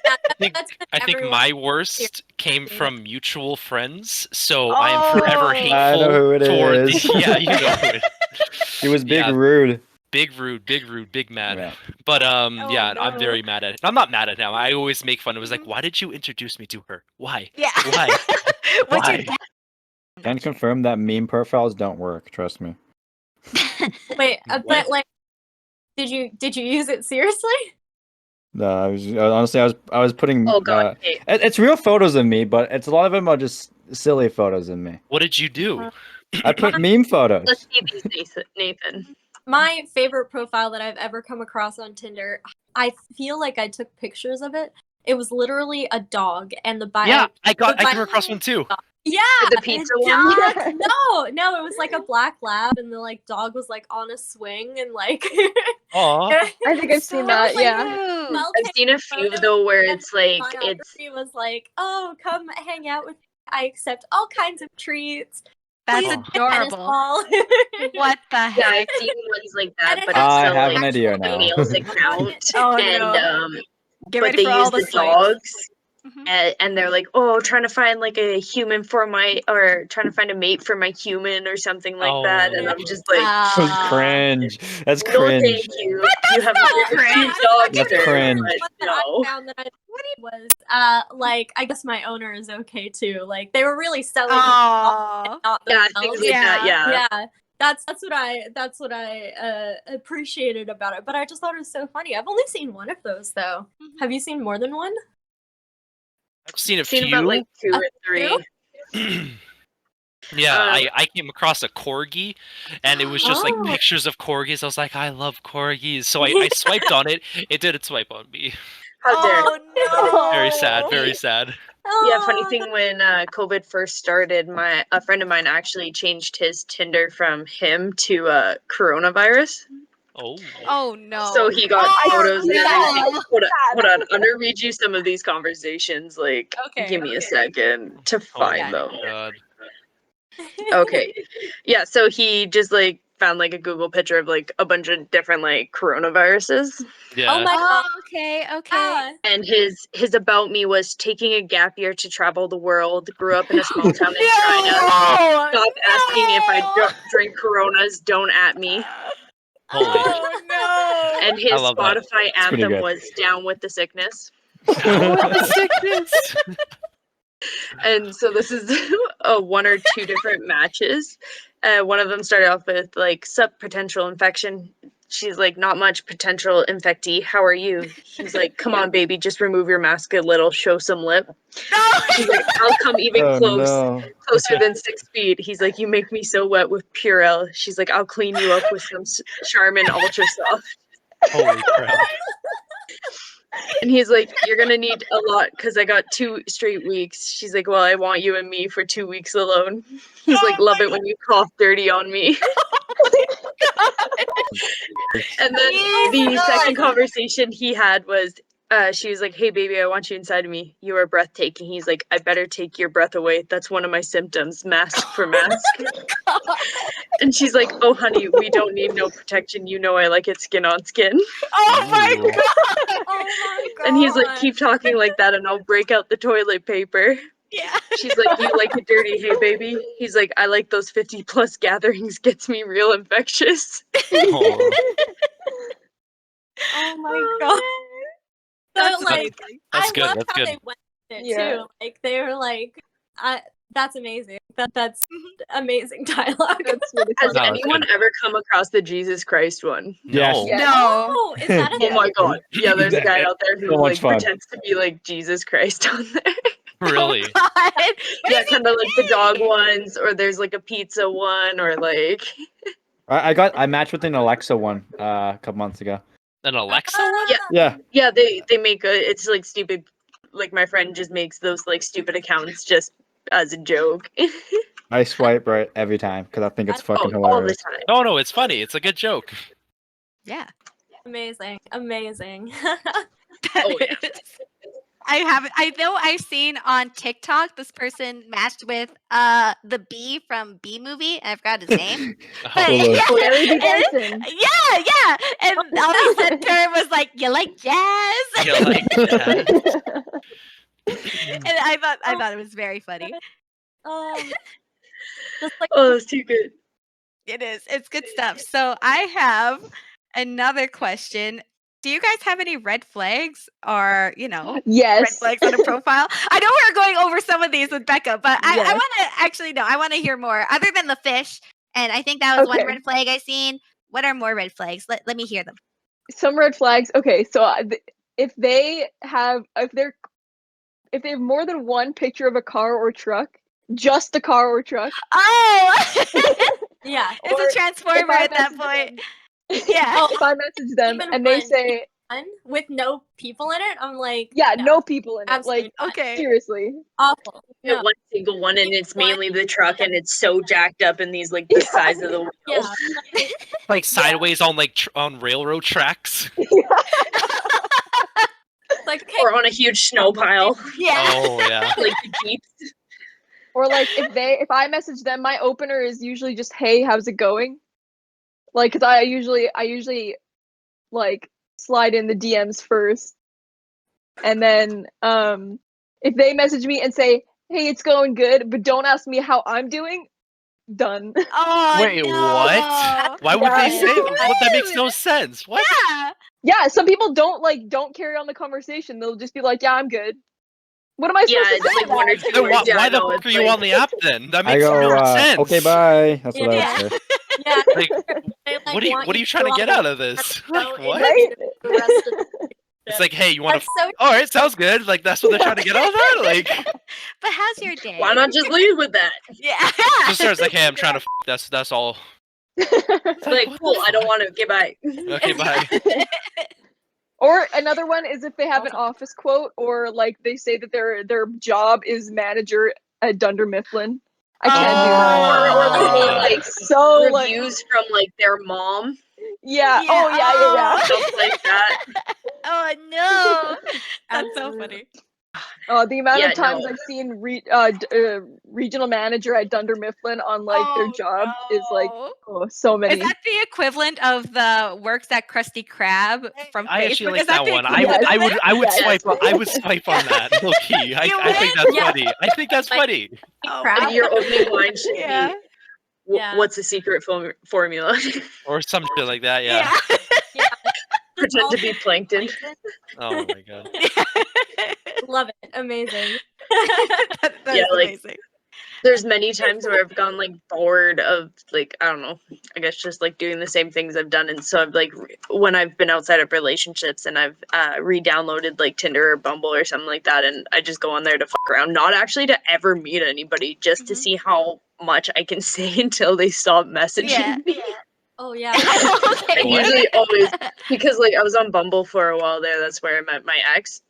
[SPEAKER 1] I think
[SPEAKER 3] everyone-
[SPEAKER 1] my worst came from mutual friends, so
[SPEAKER 2] Oh.
[SPEAKER 1] I am forever hateful
[SPEAKER 5] I know who it
[SPEAKER 1] toward
[SPEAKER 5] is.
[SPEAKER 1] yeah, you know who it.
[SPEAKER 5] He was big
[SPEAKER 1] Yeah.
[SPEAKER 5] rude.
[SPEAKER 1] Big rude, big mad.
[SPEAKER 5] Yeah.
[SPEAKER 1] But
[SPEAKER 2] Oh,
[SPEAKER 1] I'm
[SPEAKER 2] no.
[SPEAKER 1] very mad at it. I'm not mad at him. I always make fun. It was like, why did you introduce me to her? Why?
[SPEAKER 2] Yeah.
[SPEAKER 1] Why?
[SPEAKER 2] What's your
[SPEAKER 1] Why?
[SPEAKER 2] dad?
[SPEAKER 5] Can confirm that meme profiles don't work. Trust me.
[SPEAKER 3] Wait,
[SPEAKER 1] What?
[SPEAKER 3] but like, did you use it seriously?
[SPEAKER 5] No, honestly I was putting.
[SPEAKER 4] Oh god. Hey,
[SPEAKER 5] It's real photos of me, but it's a lot of them are just silly photos of me.
[SPEAKER 1] What did you do?
[SPEAKER 5] I put meme photos.
[SPEAKER 4] let's see these, Nathan.
[SPEAKER 3] My favorite profile that I've ever come across on Tinder, I feel like I took pictures of it. It was literally a dog, and the bio.
[SPEAKER 1] Yeah, I
[SPEAKER 3] the
[SPEAKER 1] came across one too.
[SPEAKER 3] Yeah,
[SPEAKER 4] The pizza
[SPEAKER 3] and
[SPEAKER 4] one?
[SPEAKER 3] dog- no, it was like a black lab, and the like dog was like on a swing, and like.
[SPEAKER 1] Aw.
[SPEAKER 6] I think I've seen that, yeah.
[SPEAKER 2] Cute.
[SPEAKER 4] I've seen a few though where it's like it's
[SPEAKER 3] biography was like, oh, come hang out with me. I accept all kinds of treats.
[SPEAKER 2] That's
[SPEAKER 3] Please get a tennis
[SPEAKER 2] adorable.
[SPEAKER 3] ball."
[SPEAKER 2] What the
[SPEAKER 4] yeah,
[SPEAKER 2] heck?
[SPEAKER 4] I've seen ones like that,
[SPEAKER 3] And
[SPEAKER 4] but
[SPEAKER 3] it
[SPEAKER 4] it's
[SPEAKER 5] I
[SPEAKER 4] still
[SPEAKER 5] have
[SPEAKER 4] like
[SPEAKER 5] an idea
[SPEAKER 4] a
[SPEAKER 5] now.
[SPEAKER 4] male's account,
[SPEAKER 2] Oh,
[SPEAKER 4] and
[SPEAKER 2] no. Get
[SPEAKER 4] but
[SPEAKER 2] ready
[SPEAKER 4] they
[SPEAKER 2] for all
[SPEAKER 4] use
[SPEAKER 2] the
[SPEAKER 4] the
[SPEAKER 2] swipes.
[SPEAKER 4] dogs.
[SPEAKER 2] Mhm.
[SPEAKER 4] And they're like, oh, trying to find like a human for my, or trying to find a mate for my human or something like that. And
[SPEAKER 1] Oh.
[SPEAKER 4] I'm just like,
[SPEAKER 5] That was cringe. That's
[SPEAKER 4] no, thank
[SPEAKER 5] cringe.
[SPEAKER 4] you. You have
[SPEAKER 3] not
[SPEAKER 4] a
[SPEAKER 2] cringe.
[SPEAKER 4] cute dog,
[SPEAKER 5] That's
[SPEAKER 4] sir,
[SPEAKER 5] cringe.
[SPEAKER 4] but
[SPEAKER 3] One that
[SPEAKER 4] no.
[SPEAKER 3] I found that I was like, I guess my owner is okay too. Like they were really selling the
[SPEAKER 2] Oh.
[SPEAKER 3] and not
[SPEAKER 4] Yeah,
[SPEAKER 3] themselves.
[SPEAKER 4] things like that. Yeah.
[SPEAKER 3] Yeah. That's what I appreciated about it. But I just thought it was so funny. I've only seen one of those though.
[SPEAKER 2] Mhm.
[SPEAKER 3] Have you seen more than one?
[SPEAKER 1] I've seen a
[SPEAKER 4] Seen
[SPEAKER 1] few.
[SPEAKER 4] about like 2 or 3.
[SPEAKER 1] Yeah,
[SPEAKER 4] Um,
[SPEAKER 1] I came across a corgi, and it was just like
[SPEAKER 3] Oh.
[SPEAKER 1] pictures of corgis. I was like, I love corgis. So I swiped on it. It didn't swipe on me.
[SPEAKER 4] How dare.
[SPEAKER 2] Oh no.
[SPEAKER 1] Very sad. Very sad.
[SPEAKER 4] Yeah, funny
[SPEAKER 3] Oh,
[SPEAKER 4] thing when COVID first started, a friend of mine actually changed his Tinder from him to coronavirus.
[SPEAKER 1] Oh.
[SPEAKER 2] Oh no.
[SPEAKER 4] So he got
[SPEAKER 2] Oh,
[SPEAKER 4] photos and
[SPEAKER 2] no.
[SPEAKER 4] everything. Hold on, I'm gonna read you some of these conversations. Like,
[SPEAKER 3] Okay,
[SPEAKER 4] give me a
[SPEAKER 3] okay.
[SPEAKER 4] second to
[SPEAKER 1] Oh
[SPEAKER 4] find
[SPEAKER 1] my
[SPEAKER 4] them.
[SPEAKER 1] god.
[SPEAKER 4] Okay, yeah. So he just like found like a Google picture of like a bunch of different like coronaviruses,
[SPEAKER 1] Yeah.
[SPEAKER 3] Oh my god.
[SPEAKER 2] Oh, okay, okay.
[SPEAKER 3] Yeah.
[SPEAKER 4] and his about me was taking a gap year to travel the world. Grew up in a small town in China.
[SPEAKER 2] No.
[SPEAKER 4] Stop asking if I drink Coronas. Don't at me.
[SPEAKER 1] Holy.
[SPEAKER 2] Oh no.
[SPEAKER 4] And his
[SPEAKER 1] I love that.
[SPEAKER 4] Spotify
[SPEAKER 5] pretty
[SPEAKER 4] anthem
[SPEAKER 5] good.
[SPEAKER 4] was "Down with the Sickness."
[SPEAKER 1] Sickness.
[SPEAKER 4] And so this is one or two different matches. One of them started off with like "Sup potential infection." She's like, "Not much potential infectee. How are you?" He's like, "Come on, baby, just remove your mask a little, show some lip."
[SPEAKER 2] No.
[SPEAKER 4] She's like, "I'll come even
[SPEAKER 5] Oh no.
[SPEAKER 4] closer than 6 feet." He's like, "You make me so wet with Purell." She's like, "I'll clean you up with some Charmin Ultra Soft."
[SPEAKER 1] Holy crap.
[SPEAKER 4] And he's like, you're gonna need a lot because I got 2 straight weeks. She's like, well, I want you and me for 2 weeks alone. He's like, love it when you cough dirty on me. And then the second conversation he had was, she was like, hey, baby, I want you inside of me. You are breathtaking. He's like, I better take your breath away. That's one of my symptoms. Mask for mask. And she's like, oh, honey, we don't need no protection. You know I like it skin on skin.
[SPEAKER 2] Oh my
[SPEAKER 1] Ooh.
[SPEAKER 2] god.
[SPEAKER 3] Oh my god.
[SPEAKER 4] And he's like, keep talking like that and I'll break out the toilet paper.
[SPEAKER 2] Yeah.
[SPEAKER 4] She's like, you like it dirty, hey, baby? He's like, I like those 50+ gatherings. Gets me real infectious.
[SPEAKER 1] Oh,
[SPEAKER 3] Oh my god.
[SPEAKER 2] That's
[SPEAKER 3] So, like,
[SPEAKER 2] amazing.
[SPEAKER 1] That's
[SPEAKER 3] I
[SPEAKER 1] good,
[SPEAKER 3] love
[SPEAKER 1] that's
[SPEAKER 3] how
[SPEAKER 1] good.
[SPEAKER 3] they went with it
[SPEAKER 6] Yeah.
[SPEAKER 3] too. Like they were like, that's amazing. That's
[SPEAKER 2] Mhm.
[SPEAKER 3] amazing dialogue.
[SPEAKER 6] That's really
[SPEAKER 4] Has
[SPEAKER 1] No,
[SPEAKER 6] fun.
[SPEAKER 1] that's
[SPEAKER 4] anyone
[SPEAKER 1] good.
[SPEAKER 4] ever come across the Jesus Christ one?
[SPEAKER 5] Yes.
[SPEAKER 1] No.
[SPEAKER 6] Yeah.
[SPEAKER 2] No.
[SPEAKER 3] Oh, is that a
[SPEAKER 4] Oh my god. Yeah, there's a guy out there who
[SPEAKER 5] So much
[SPEAKER 4] like
[SPEAKER 5] fun.
[SPEAKER 4] pretends to be like Jesus Christ on there.
[SPEAKER 1] Really?
[SPEAKER 2] Oh god. What
[SPEAKER 4] Yeah,
[SPEAKER 2] is he
[SPEAKER 4] kind of like the dog
[SPEAKER 2] saying?
[SPEAKER 4] ones, or there's like a pizza one, or like
[SPEAKER 5] I matched with an Alexa one a couple months ago.
[SPEAKER 1] An Alexa one?
[SPEAKER 5] Yeah.
[SPEAKER 4] yeah, they make it's like stupid. Like my friend just makes those like stupid accounts just as a joke.
[SPEAKER 5] I swipe right every time because I think it's fucking
[SPEAKER 4] all the
[SPEAKER 5] hilarious.
[SPEAKER 4] time.
[SPEAKER 1] No, it's funny. It's a good joke.
[SPEAKER 2] Yeah.
[SPEAKER 3] amazing? Amazing.
[SPEAKER 4] Oh, yeah.
[SPEAKER 2] I know I've seen on TikTok this person matched with the bee from Bee Movie. I forgot his name. But,
[SPEAKER 1] Oh,
[SPEAKER 2] yeah,
[SPEAKER 6] Larry B.
[SPEAKER 2] and-
[SPEAKER 6] Benson.
[SPEAKER 2] yeah. And all he said to her was like, "You like jazz?"
[SPEAKER 1] you like that?
[SPEAKER 2] And I thought it was very funny.
[SPEAKER 3] Just like
[SPEAKER 4] Oh, that's too good.
[SPEAKER 2] It is. It's good stuff. So I have another question. Do you guys have any red flags or, red
[SPEAKER 6] Yes.
[SPEAKER 2] flags on a profile? I know we're going over some of these with Becca, but I
[SPEAKER 6] Yes.
[SPEAKER 2] want to actually I want to hear more other than the fish. And I think that was one
[SPEAKER 6] Okay.
[SPEAKER 2] red flag I seen. What are more red flags? Let me hear them.
[SPEAKER 6] Some red flags. Okay, so if they have more than one picture of a car or truck, just the car or truck.
[SPEAKER 2] Oh,
[SPEAKER 3] yeah.
[SPEAKER 2] it's
[SPEAKER 6] Or
[SPEAKER 2] a transformer
[SPEAKER 6] if I
[SPEAKER 2] at that
[SPEAKER 6] message
[SPEAKER 2] point.
[SPEAKER 6] them-
[SPEAKER 2] Yeah.
[SPEAKER 6] If I message them
[SPEAKER 3] Even
[SPEAKER 6] and they
[SPEAKER 3] one.
[SPEAKER 6] say,
[SPEAKER 3] One with no people in it, I'm like,
[SPEAKER 6] yeah, no people in it.
[SPEAKER 3] absolutely
[SPEAKER 6] Like,
[SPEAKER 3] not.
[SPEAKER 2] Okay.
[SPEAKER 6] seriously.
[SPEAKER 3] Awful.
[SPEAKER 4] Yeah,
[SPEAKER 3] No.
[SPEAKER 4] one single one, and it's
[SPEAKER 3] One-
[SPEAKER 4] mainly the truck, and it's so jacked up, and these like the size of the wheel.
[SPEAKER 3] Yeah.
[SPEAKER 1] Like sideways on like on railroad tracks.
[SPEAKER 3] Like okay,
[SPEAKER 4] Or on a huge snow pile,
[SPEAKER 2] Yeah.
[SPEAKER 1] Oh yeah.
[SPEAKER 4] like the Jeeps.
[SPEAKER 6] Or like if I message them, my opener is usually just, "Hey, how's it going?" Like, cause I usually like slide in the DMs first, and then if they message me and say, "Hey, it's going good," but don't ask me how I'm doing, done.
[SPEAKER 2] Oh,
[SPEAKER 1] Wait,
[SPEAKER 2] no.
[SPEAKER 1] what? Why would they
[SPEAKER 6] Yeah.
[SPEAKER 1] say what? That makes no sense. What?
[SPEAKER 2] Yeah.
[SPEAKER 6] Yeah, some people don't carry on the conversation. They'll just be like, "Yeah, I'm good." What am I
[SPEAKER 4] Yeah,
[SPEAKER 6] supposed to
[SPEAKER 4] it's
[SPEAKER 6] say?
[SPEAKER 4] like one or
[SPEAKER 6] to
[SPEAKER 4] two
[SPEAKER 6] that?
[SPEAKER 1] Then
[SPEAKER 4] words.
[SPEAKER 1] why
[SPEAKER 4] Yeah,
[SPEAKER 1] the
[SPEAKER 4] no,
[SPEAKER 1] fuck
[SPEAKER 4] it's
[SPEAKER 1] are you
[SPEAKER 4] like-
[SPEAKER 1] on the app then? That
[SPEAKER 5] I
[SPEAKER 1] makes
[SPEAKER 5] go,
[SPEAKER 1] no sense.
[SPEAKER 5] okay, bye. That's what I
[SPEAKER 3] Yeah.
[SPEAKER 5] would say.
[SPEAKER 3] yeah.
[SPEAKER 1] Like,
[SPEAKER 3] They, like,
[SPEAKER 1] what are
[SPEAKER 3] want
[SPEAKER 1] you trying to
[SPEAKER 3] on
[SPEAKER 1] get
[SPEAKER 3] the-
[SPEAKER 1] out of this?
[SPEAKER 3] so
[SPEAKER 1] Like, what?
[SPEAKER 6] Right?
[SPEAKER 3] the rest of
[SPEAKER 1] It's like, hey, you want
[SPEAKER 3] That's
[SPEAKER 1] to?
[SPEAKER 3] so
[SPEAKER 1] All right, sounds good. Like that's what they're trying to get out of that. Like,
[SPEAKER 2] But how's your day?
[SPEAKER 4] Why not just leave with that?
[SPEAKER 2] Yeah.
[SPEAKER 1] just starts like, hey, I'm trying to. That's all. It's
[SPEAKER 4] Like,
[SPEAKER 1] what the
[SPEAKER 4] cool, I don't
[SPEAKER 1] fuck?
[SPEAKER 4] want to. Okay, bye.
[SPEAKER 1] Okay, bye.
[SPEAKER 6] Or another one is if they have an office quote, or like they say that their job is manager at Dunder Mifflin. I can't do that.
[SPEAKER 4] Or the whole
[SPEAKER 1] Oh.
[SPEAKER 4] like
[SPEAKER 6] So like,
[SPEAKER 4] reviews from like their mom,
[SPEAKER 6] yeah. Oh yeah.
[SPEAKER 4] stuff like that.
[SPEAKER 2] Oh no. That's so funny.
[SPEAKER 6] The amount
[SPEAKER 4] Yeah,
[SPEAKER 6] of times
[SPEAKER 4] no.
[SPEAKER 6] I've seen regional manager at Dunder Mifflin on like their
[SPEAKER 2] Oh,
[SPEAKER 6] job is like,
[SPEAKER 2] no.
[SPEAKER 6] oh, so many.
[SPEAKER 2] Is that the equivalent of the works at Krusty Krab from
[SPEAKER 1] I actually
[SPEAKER 2] Facebook?
[SPEAKER 1] like
[SPEAKER 2] Is that
[SPEAKER 1] that
[SPEAKER 2] the
[SPEAKER 1] one.
[SPEAKER 2] equivalent of it?
[SPEAKER 1] I would
[SPEAKER 6] Yes.
[SPEAKER 1] swipe. I would swipe on that. Low key. I think that's
[SPEAKER 3] Yeah.
[SPEAKER 1] funny. I think that's
[SPEAKER 3] Like-
[SPEAKER 1] funny.
[SPEAKER 2] Oh,
[SPEAKER 3] Crap.
[SPEAKER 2] wow.
[SPEAKER 4] Your opening line should
[SPEAKER 2] Yeah.
[SPEAKER 4] be,
[SPEAKER 3] Yeah.
[SPEAKER 4] "What's the secret formula?"
[SPEAKER 1] Or some shit like that. Yeah.
[SPEAKER 3] Yeah.
[SPEAKER 4] Pretend to be plankton.
[SPEAKER 1] Oh my god.
[SPEAKER 3] Love it. Amazing.
[SPEAKER 2] That
[SPEAKER 4] Yeah,
[SPEAKER 2] is
[SPEAKER 4] like-
[SPEAKER 2] amazing.
[SPEAKER 4] There's many times where I've gone like bored of like, I don't know, I guess just like doing the same things I've done, and so I've like when I've been outside of relationships and I've re-downloaded like Tinder or Bumble or something like that, and I just go on there to fuck around, not actually to ever meet anybody, just to
[SPEAKER 2] Mhm.
[SPEAKER 4] see how much I can say until they stop messaging
[SPEAKER 2] Yeah.
[SPEAKER 4] me.
[SPEAKER 3] Oh yeah.
[SPEAKER 4] I
[SPEAKER 2] Okay.
[SPEAKER 4] usually always because like I was on Bumble for a while there. That's where I met my ex.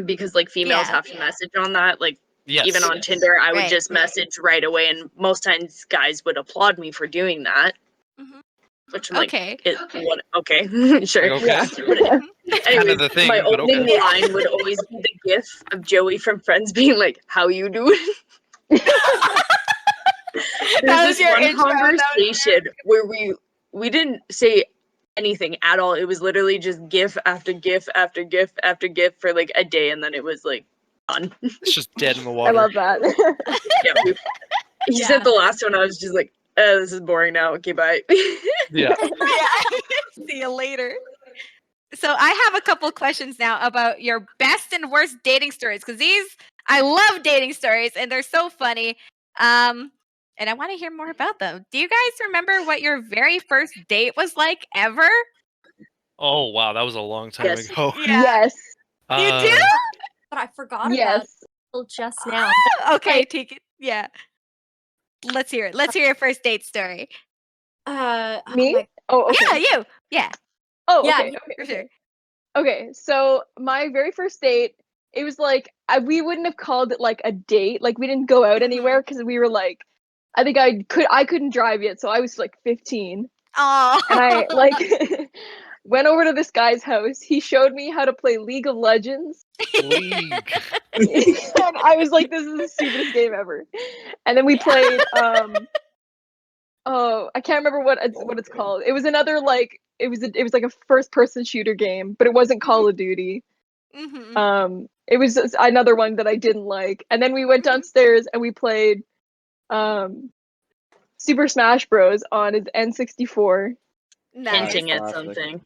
[SPEAKER 4] Because like females
[SPEAKER 2] Yeah.
[SPEAKER 4] have to message on that. Like
[SPEAKER 1] Yes.
[SPEAKER 4] even on Tinder, I would
[SPEAKER 2] Right.
[SPEAKER 4] just message right away, and most times guys would applaud me for doing that.
[SPEAKER 2] Mhm.
[SPEAKER 4] Which I'm like,
[SPEAKER 2] Okay.
[SPEAKER 4] what? Okay, sure.
[SPEAKER 1] Like, okay.
[SPEAKER 6] Yeah.
[SPEAKER 1] Kind
[SPEAKER 4] Anyways,
[SPEAKER 1] of the thing,
[SPEAKER 4] my
[SPEAKER 1] but
[SPEAKER 4] opening
[SPEAKER 1] okay.
[SPEAKER 4] line would always be the gif of Joey from Friends being like, "How you doing?"
[SPEAKER 2] That
[SPEAKER 4] There's
[SPEAKER 2] was
[SPEAKER 4] this
[SPEAKER 2] your
[SPEAKER 4] one
[SPEAKER 2] intro. That was
[SPEAKER 4] conversation where we didn't say anything at all. It was literally just gif after gif after gif after gif for like a day, and then it was like done.
[SPEAKER 1] It's just dead in the
[SPEAKER 6] I
[SPEAKER 1] water.
[SPEAKER 6] love that.
[SPEAKER 4] Yeah, he
[SPEAKER 3] Yeah.
[SPEAKER 4] said the last one. I was just like, this is boring now. Okay, bye.
[SPEAKER 1] Yeah.
[SPEAKER 2] Yeah. See you later. So I have a couple questions now about your best and worst dating stories because I love dating stories and they're so funny. And I want to hear more about them. Do you guys remember what your very first date was like ever?
[SPEAKER 1] Oh wow, that was a long time
[SPEAKER 4] Yes.
[SPEAKER 1] ago.
[SPEAKER 6] Yes.
[SPEAKER 2] You do?
[SPEAKER 3] But I forgot about it
[SPEAKER 6] Yes.
[SPEAKER 3] until just now.
[SPEAKER 2] Okay, take it. Yeah. Let's hear it. Let's hear your first date story.
[SPEAKER 3] Oh
[SPEAKER 6] Me?
[SPEAKER 3] my-
[SPEAKER 6] Oh, okay.
[SPEAKER 2] Yeah, you. Yeah,
[SPEAKER 6] Oh,
[SPEAKER 3] Yeah,
[SPEAKER 6] okay.
[SPEAKER 3] you-
[SPEAKER 6] Okay.
[SPEAKER 2] for
[SPEAKER 6] Okay.
[SPEAKER 2] sure.
[SPEAKER 6] Okay, so my very first date, it was like we wouldn't have called it like a date. Like we didn't go out
[SPEAKER 2] Mhm.
[SPEAKER 6] anywhere because we were like, I think I couldn't drive yet, so I was like 15,
[SPEAKER 2] Oh.
[SPEAKER 6] and I like went over to this guy's house. He showed me how to play League of Legends,
[SPEAKER 1] League.
[SPEAKER 6] and I was like, this is the stupidest game ever. And then we played oh, I can't remember what it's called. It was another like it was like a first person shooter game, but it wasn't Call of Duty. It was another one that I didn't like. And then we went downstairs and we played Super Smash Bros on his N64.
[SPEAKER 2] Nice.
[SPEAKER 4] Hinting at
[SPEAKER 5] Classic.
[SPEAKER 4] something.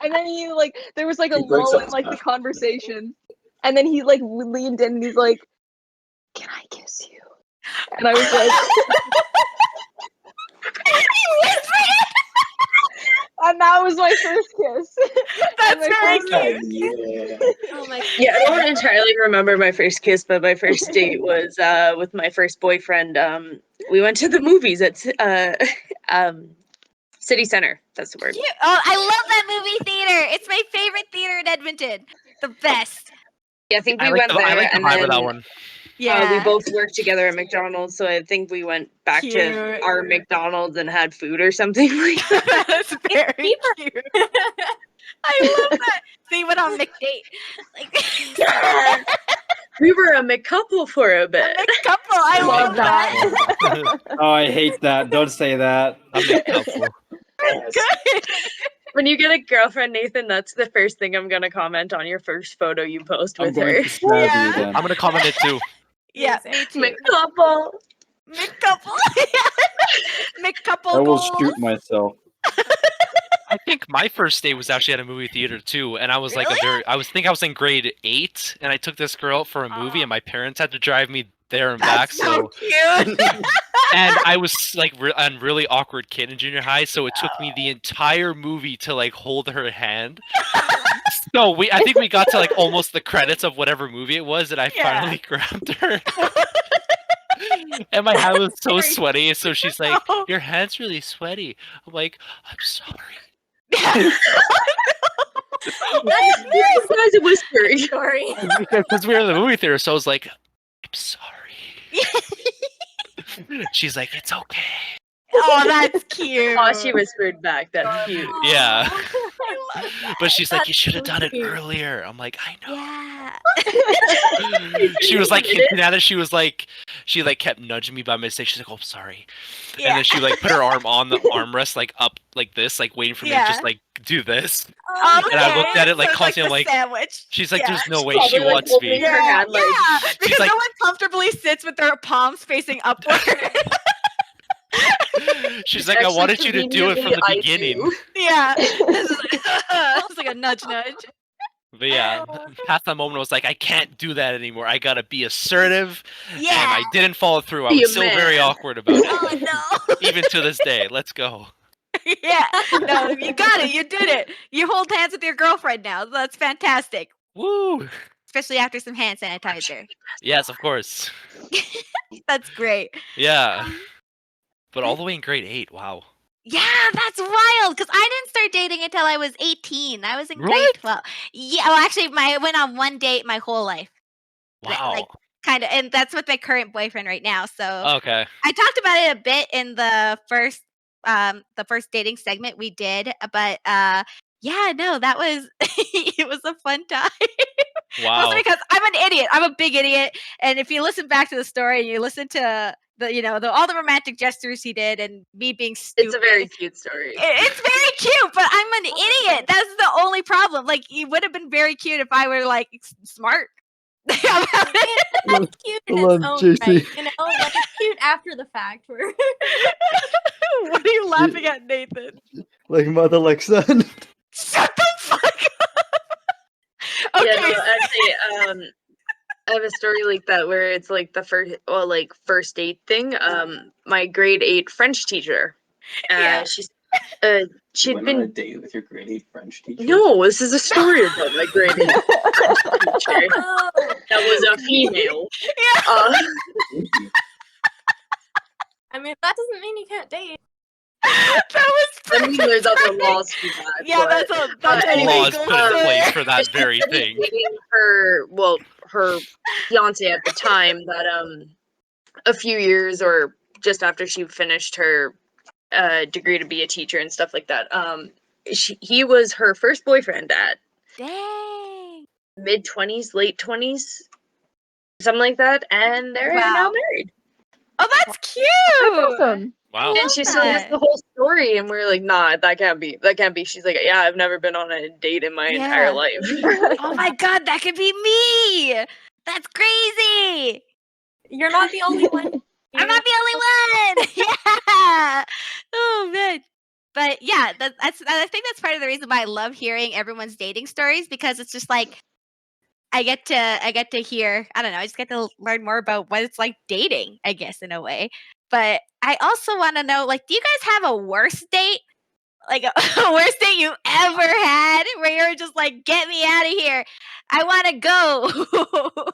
[SPEAKER 6] And then he like there was like a
[SPEAKER 7] He breaks
[SPEAKER 6] lull
[SPEAKER 7] up
[SPEAKER 6] in like the
[SPEAKER 7] Smash.
[SPEAKER 6] conversation. And then he like leaned in and he's like, "Can I kiss you?" And I was like and that was my first kiss.
[SPEAKER 2] That's
[SPEAKER 6] my
[SPEAKER 2] very
[SPEAKER 6] first
[SPEAKER 2] cute.
[SPEAKER 7] Yeah.
[SPEAKER 3] Oh my
[SPEAKER 4] Yeah, I don't entirely remember my first kiss, but my first date was with my first boyfriend. We went to the movies at City Center. That's the word.
[SPEAKER 2] Cute. Oh, I love that movie theater. It's my favorite theater in Edmonton. The best.
[SPEAKER 4] Yeah, I think
[SPEAKER 1] I
[SPEAKER 4] we
[SPEAKER 1] like
[SPEAKER 4] went
[SPEAKER 1] the
[SPEAKER 4] there,
[SPEAKER 1] vibe
[SPEAKER 4] and
[SPEAKER 1] of
[SPEAKER 4] then
[SPEAKER 1] that one.
[SPEAKER 2] Yeah.
[SPEAKER 4] we both worked together at McDonald's, so I think we went back to
[SPEAKER 2] Cute.
[SPEAKER 4] our McDonald's and had food or something like that.
[SPEAKER 2] That's very cute. I love that. So you went on McDate. Like
[SPEAKER 4] We were a McCouple for a
[SPEAKER 2] a
[SPEAKER 4] bit.
[SPEAKER 2] couple. I
[SPEAKER 6] Love
[SPEAKER 2] love that.
[SPEAKER 6] that.
[SPEAKER 5] Oh, I hate that. Don't say that.
[SPEAKER 1] I'm a couple.
[SPEAKER 2] Good.
[SPEAKER 4] When you get a girlfriend, Nathan, that's the first thing I'm gonna comment on your first photo you post
[SPEAKER 5] I'm
[SPEAKER 4] with
[SPEAKER 5] going
[SPEAKER 4] her.
[SPEAKER 5] to stab
[SPEAKER 2] Yeah.
[SPEAKER 5] you then.
[SPEAKER 1] I'm gonna comment it too.
[SPEAKER 2] Yeah,
[SPEAKER 3] Amazing.
[SPEAKER 2] me too.
[SPEAKER 4] McCouple.
[SPEAKER 2] McCouple. McCouple
[SPEAKER 5] I will
[SPEAKER 2] goals.
[SPEAKER 5] shoot myself.
[SPEAKER 1] I think my first date was actually at a movie theater too, and I was like
[SPEAKER 2] Really?
[SPEAKER 1] I was in grade 8, and I took this girl out for a movie, and my parents had to drive me there and back.
[SPEAKER 2] That's so cute.
[SPEAKER 1] And I was like a really awkward kid in junior high, so it took me the entire movie to like hold her hand. So I think we got to like almost the credits of whatever movie it was, and I
[SPEAKER 2] Yeah.
[SPEAKER 1] finally grabbed her. And my hand was so sweaty, so she's like,
[SPEAKER 2] Oh.
[SPEAKER 1] "Your hand's really sweaty." I'm like, "I'm sorry."
[SPEAKER 4] Why is it whispering?
[SPEAKER 3] story.
[SPEAKER 1] Because we were in the movie theater, so I was like, "I'm sorry." She's like, "It's okay."
[SPEAKER 2] Oh, that's cute.
[SPEAKER 4] Oh, she whispered back. That's cute.
[SPEAKER 1] Yeah.
[SPEAKER 2] I love that.
[SPEAKER 1] But she's like,
[SPEAKER 3] That's
[SPEAKER 1] "You should have
[SPEAKER 3] so
[SPEAKER 1] done it
[SPEAKER 3] cute.
[SPEAKER 1] earlier." I'm like, "I know."
[SPEAKER 2] Yeah.
[SPEAKER 1] She was like
[SPEAKER 4] You did it?
[SPEAKER 1] hinting at it. She like kept nudging me by mistake. She's like, "Oh, I'm sorry."
[SPEAKER 2] Yeah.
[SPEAKER 1] And then she like put her arm on the armrest, like up like this, like waiting for me to
[SPEAKER 2] Yeah.
[SPEAKER 1] just like do this.
[SPEAKER 2] Okay.
[SPEAKER 1] And I looked at it like
[SPEAKER 2] So it's
[SPEAKER 1] constantly,
[SPEAKER 2] the
[SPEAKER 1] I'm like,
[SPEAKER 2] sandwich.
[SPEAKER 1] she's like,
[SPEAKER 2] Yeah.
[SPEAKER 1] "There's no way
[SPEAKER 4] Probably,
[SPEAKER 1] she
[SPEAKER 4] like,
[SPEAKER 1] wants
[SPEAKER 4] holding
[SPEAKER 1] me."
[SPEAKER 4] her hand, like,
[SPEAKER 2] Yeah, because
[SPEAKER 1] like-
[SPEAKER 2] no one comfortably sits with their palms facing upward.
[SPEAKER 1] She's like, "I
[SPEAKER 4] Actually,
[SPEAKER 1] wanted you to do it from the
[SPEAKER 4] conveniently, I
[SPEAKER 1] beginning."
[SPEAKER 4] do.
[SPEAKER 2] Yeah. It's like a nudge nudge.
[SPEAKER 1] But yeah, past that moment, I was like, I can't do that anymore. I gotta be assertive. And
[SPEAKER 2] Yeah.
[SPEAKER 1] I didn't follow through. I
[SPEAKER 4] Be
[SPEAKER 1] was
[SPEAKER 4] a
[SPEAKER 1] still very
[SPEAKER 4] man.
[SPEAKER 1] awkward about it.
[SPEAKER 2] Oh no.
[SPEAKER 1] Even to this day. Let's go.
[SPEAKER 2] Yeah. No, you got it. You did it. You hold hands with your girlfriend now. That's fantastic.
[SPEAKER 1] Woo!
[SPEAKER 2] Especially after some hand sanitizer.
[SPEAKER 1] Yes, of course.
[SPEAKER 2] That's great.
[SPEAKER 1] Yeah. But all the way in grade 8, wow.
[SPEAKER 2] Yeah, that's wild. Because I didn't start dating until I was 18. I was in grade
[SPEAKER 1] What?
[SPEAKER 2] 12. Yeah, well, actually, I went on one date my whole life.
[SPEAKER 1] Wow.
[SPEAKER 2] Kind of, and that's with my current boyfriend right now. So
[SPEAKER 1] Okay.
[SPEAKER 2] I talked about it a bit in the first dating segment we did, but yeah, no, that was it was a fun time.
[SPEAKER 1] Wow.
[SPEAKER 2] Mostly because I'm an idiot. I'm a big idiot, and if you listen back to the story and you listen to all the romantic gestures he did and me being stupid,
[SPEAKER 4] It's a very cute story.
[SPEAKER 2] it's very cute, but I'm an idiot. That's the only problem. Like, it would have been very cute if I were like smart about it.
[SPEAKER 3] That's cute in
[SPEAKER 5] Hold
[SPEAKER 3] its
[SPEAKER 5] on,
[SPEAKER 3] own
[SPEAKER 5] JC.
[SPEAKER 3] right, you know? Like, it's cute after the fact. Where
[SPEAKER 2] What are you laughing at, Nathan?
[SPEAKER 5] Like mother, like son.
[SPEAKER 2] Shut the fuck up. Okay.
[SPEAKER 4] Yeah, no, actually, I have a story like that where it's like the first date thing. My grade 8 French teacher,
[SPEAKER 2] Yeah.
[SPEAKER 4] she'd
[SPEAKER 5] Went on a
[SPEAKER 4] been
[SPEAKER 5] date with your grade 8 French teacher.
[SPEAKER 4] no, this is a story about my grade 8 French teacher
[SPEAKER 3] oh,
[SPEAKER 4] that was a female.
[SPEAKER 2] Yeah.
[SPEAKER 3] I mean, that doesn't mean you can't date.
[SPEAKER 2] That was
[SPEAKER 4] I mean, there's
[SPEAKER 2] perfect
[SPEAKER 4] other
[SPEAKER 2] timing.
[SPEAKER 4] laws for that.
[SPEAKER 2] Yeah,
[SPEAKER 4] but,
[SPEAKER 2] that's
[SPEAKER 4] anyway,
[SPEAKER 1] Laws put in place for that
[SPEAKER 4] she's
[SPEAKER 1] very
[SPEAKER 4] been
[SPEAKER 1] thing.
[SPEAKER 4] dating her fiance at the time that a few years or just after she finished her degree to be a teacher and stuff like that. He was her first boyfriend at
[SPEAKER 2] Dang.
[SPEAKER 4] mid-20s, late 20s, something like that, and they're now
[SPEAKER 2] Wow.
[SPEAKER 4] married.
[SPEAKER 2] Oh, that's cute.
[SPEAKER 6] That's awesome.
[SPEAKER 1] Wow.
[SPEAKER 2] love
[SPEAKER 4] And she's telling us
[SPEAKER 2] that.
[SPEAKER 4] the whole story, and we're like, nah, that can't be. She's like, yeah, I've never been on a date in my entire
[SPEAKER 2] Yeah.
[SPEAKER 4] life.
[SPEAKER 2] Oh my god, that could be me. That's crazy.
[SPEAKER 3] You're not the only one.
[SPEAKER 2] I'm not the only one. Yeah. Oh man. But yeah, I think that's part of the reason why I love hearing everyone's dating stories, because it's just like I get to hear, I don't know, I just get to learn more about what it's like dating, I guess, in a way. But I also want to know, like, do you guys have a worst date? Like a, a worst date you ever had where you're just like, get me out of here. I want to go.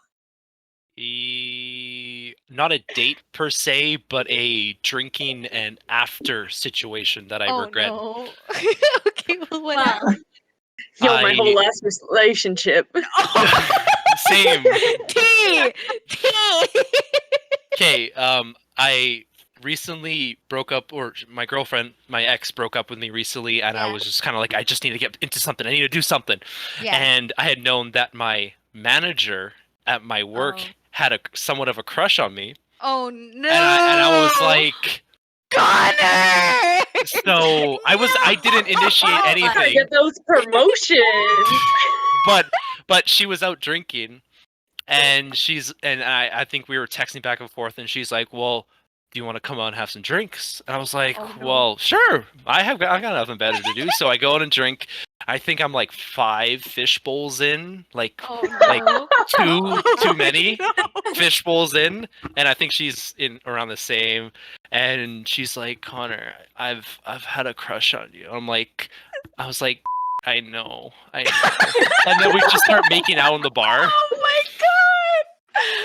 [SPEAKER 1] Not a date per se, but a drinking and after situation that I regret.
[SPEAKER 2] No. Okay, well, what
[SPEAKER 3] Well,
[SPEAKER 2] happened?
[SPEAKER 4] Yo, my whole last relationship.
[SPEAKER 1] Same.
[SPEAKER 2] Tea.
[SPEAKER 1] Okay, I recently broke up, or my girlfriend, my ex, broke up with me recently, and I
[SPEAKER 2] Yeah.
[SPEAKER 1] was just kind of like, I just need to get into something. I need to do something.
[SPEAKER 2] Yeah.
[SPEAKER 1] And I had known that my manager at my work
[SPEAKER 2] Oh.
[SPEAKER 1] had somewhat of a crush on me,
[SPEAKER 2] Oh no.
[SPEAKER 1] and I was like,
[SPEAKER 2] Connor.
[SPEAKER 1] so I didn't initiate
[SPEAKER 4] Trying to
[SPEAKER 1] anything,
[SPEAKER 4] get those promotions.
[SPEAKER 1] but she was out drinking, and I think we were texting back and forth, and she's like, well, do you want to come out and have some drinks? And I was like,
[SPEAKER 2] Oh, no.
[SPEAKER 1] well, sure. I got nothing better to do, so I go out and drink. I think I'm like 5 fish bowls in, like
[SPEAKER 2] Oh
[SPEAKER 1] like
[SPEAKER 2] no.
[SPEAKER 1] too many
[SPEAKER 2] No.
[SPEAKER 1] fish bowls in, and I think she's in around the same. And she's like, Connor, I've had a crush on you. I was like, I know. And then we just start making out in the bar.
[SPEAKER 2] Oh my god.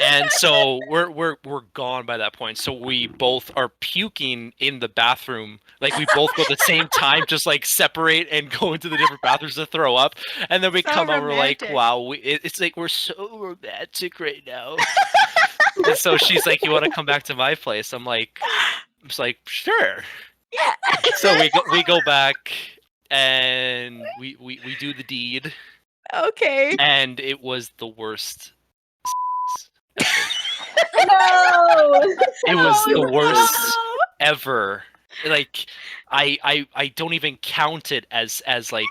[SPEAKER 1] And so we're gone by that point. So we both are puking in the bathroom. Like, we both go at the same time, just like separate and go into the different bathrooms to throw up. And then we
[SPEAKER 2] So
[SPEAKER 1] come out, we're like,
[SPEAKER 2] romantic.
[SPEAKER 1] wow, it's like we're so romantic right now. And so she's like, you want to come back to my place? I'm just like, sure.
[SPEAKER 2] Yeah.
[SPEAKER 1] So we go back, and we do the deed,
[SPEAKER 2] Okay.
[SPEAKER 1] and it was the worst.
[SPEAKER 6] No.
[SPEAKER 1] It was
[SPEAKER 2] Oh,
[SPEAKER 1] the worst
[SPEAKER 2] no.
[SPEAKER 1] ever. Like, I don't even count it as like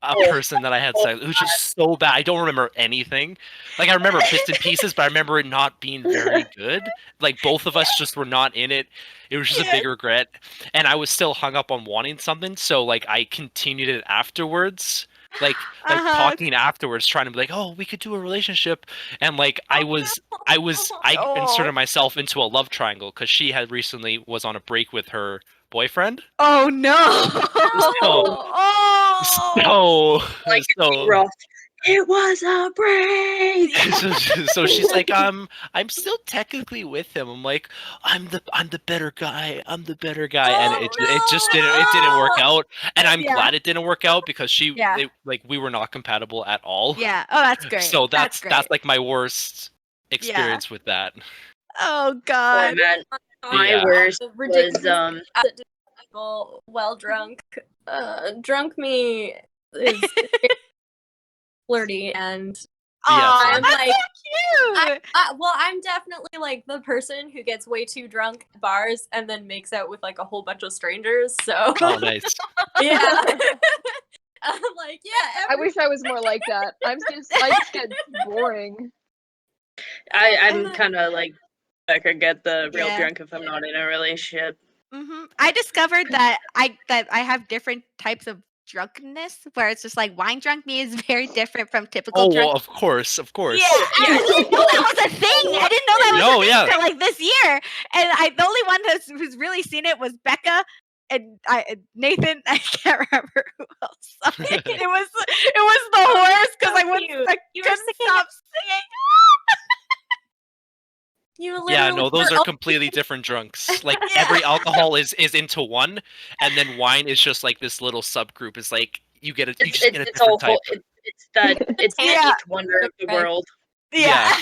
[SPEAKER 1] a person that I had sex. It was just so bad. I don't remember anything. Like, I remember bits and pieces, but I remember it not being very good. Like, both of us just were not in it. It was just a big regret, and I was still hung up on wanting something, so like I continued it afterwards. Like talking afterwards, trying to be like, oh, we could do a relationship, and like I inserted myself into a love triangle because she had recently was on a break with her boyfriend.
[SPEAKER 2] Oh no.
[SPEAKER 1] So
[SPEAKER 2] Oh.
[SPEAKER 1] so
[SPEAKER 4] Like,
[SPEAKER 1] so
[SPEAKER 4] rough. It was a break.
[SPEAKER 1] so she's like, I'm still technically with him. I'm like, I'm the better guy. I'm the better guy, and
[SPEAKER 3] Oh,
[SPEAKER 1] it just didn't work
[SPEAKER 3] no!
[SPEAKER 1] out. And I'm
[SPEAKER 2] Yeah.
[SPEAKER 1] glad it didn't work out because
[SPEAKER 2] Yeah.
[SPEAKER 1] we were not compatible at all.
[SPEAKER 2] Yeah. Oh, that's great.
[SPEAKER 1] So that's
[SPEAKER 2] great.
[SPEAKER 1] like my worst experience with that.
[SPEAKER 2] Oh
[SPEAKER 4] Oh
[SPEAKER 2] God.
[SPEAKER 4] man, my
[SPEAKER 1] Yeah.
[SPEAKER 4] worst
[SPEAKER 3] Ridiculous.
[SPEAKER 4] was
[SPEAKER 3] People well drunk. Drunk me is flirty, and
[SPEAKER 2] Aw,
[SPEAKER 3] I'm
[SPEAKER 2] that's
[SPEAKER 3] like,
[SPEAKER 2] so cute.
[SPEAKER 3] well, I'm definitely like the person who gets way too drunk at bars and then makes out with like a whole bunch of strangers. So
[SPEAKER 1] Oh, nice.
[SPEAKER 3] yeah, I'm like, yeah.
[SPEAKER 6] I wish I was more like that. I just get boring.
[SPEAKER 4] I'm kind of like I could get the real
[SPEAKER 2] Yeah.
[SPEAKER 4] drunk if I'm not in a relationship.
[SPEAKER 2] I discovered that I have different types of drunkenness, where it's just like wine drunk me is very different from typical
[SPEAKER 1] Oh,
[SPEAKER 2] drunk.
[SPEAKER 1] well, of course.
[SPEAKER 2] Yeah, I didn't know that was a thing. I didn't know that was
[SPEAKER 1] No,
[SPEAKER 2] a thing
[SPEAKER 1] yeah.
[SPEAKER 2] till like this year. And the only one who's really seen it was Becca and Nathan. I can't remember who else. It was the worst because
[SPEAKER 3] So cute.
[SPEAKER 2] I
[SPEAKER 3] You were
[SPEAKER 2] couldn't
[SPEAKER 3] singing-
[SPEAKER 2] stop singing.
[SPEAKER 3] You literally
[SPEAKER 1] Yeah, no, those
[SPEAKER 3] were
[SPEAKER 1] are completely different drunks. Like every alcohol is into one, and then wine is just like this little subgroup. It's like you just get a
[SPEAKER 4] It's
[SPEAKER 1] different
[SPEAKER 4] all
[SPEAKER 1] type.
[SPEAKER 4] it's that it's the
[SPEAKER 2] Yeah.
[SPEAKER 4] eighth wonder of the
[SPEAKER 3] Right.
[SPEAKER 4] world.
[SPEAKER 2] Yeah.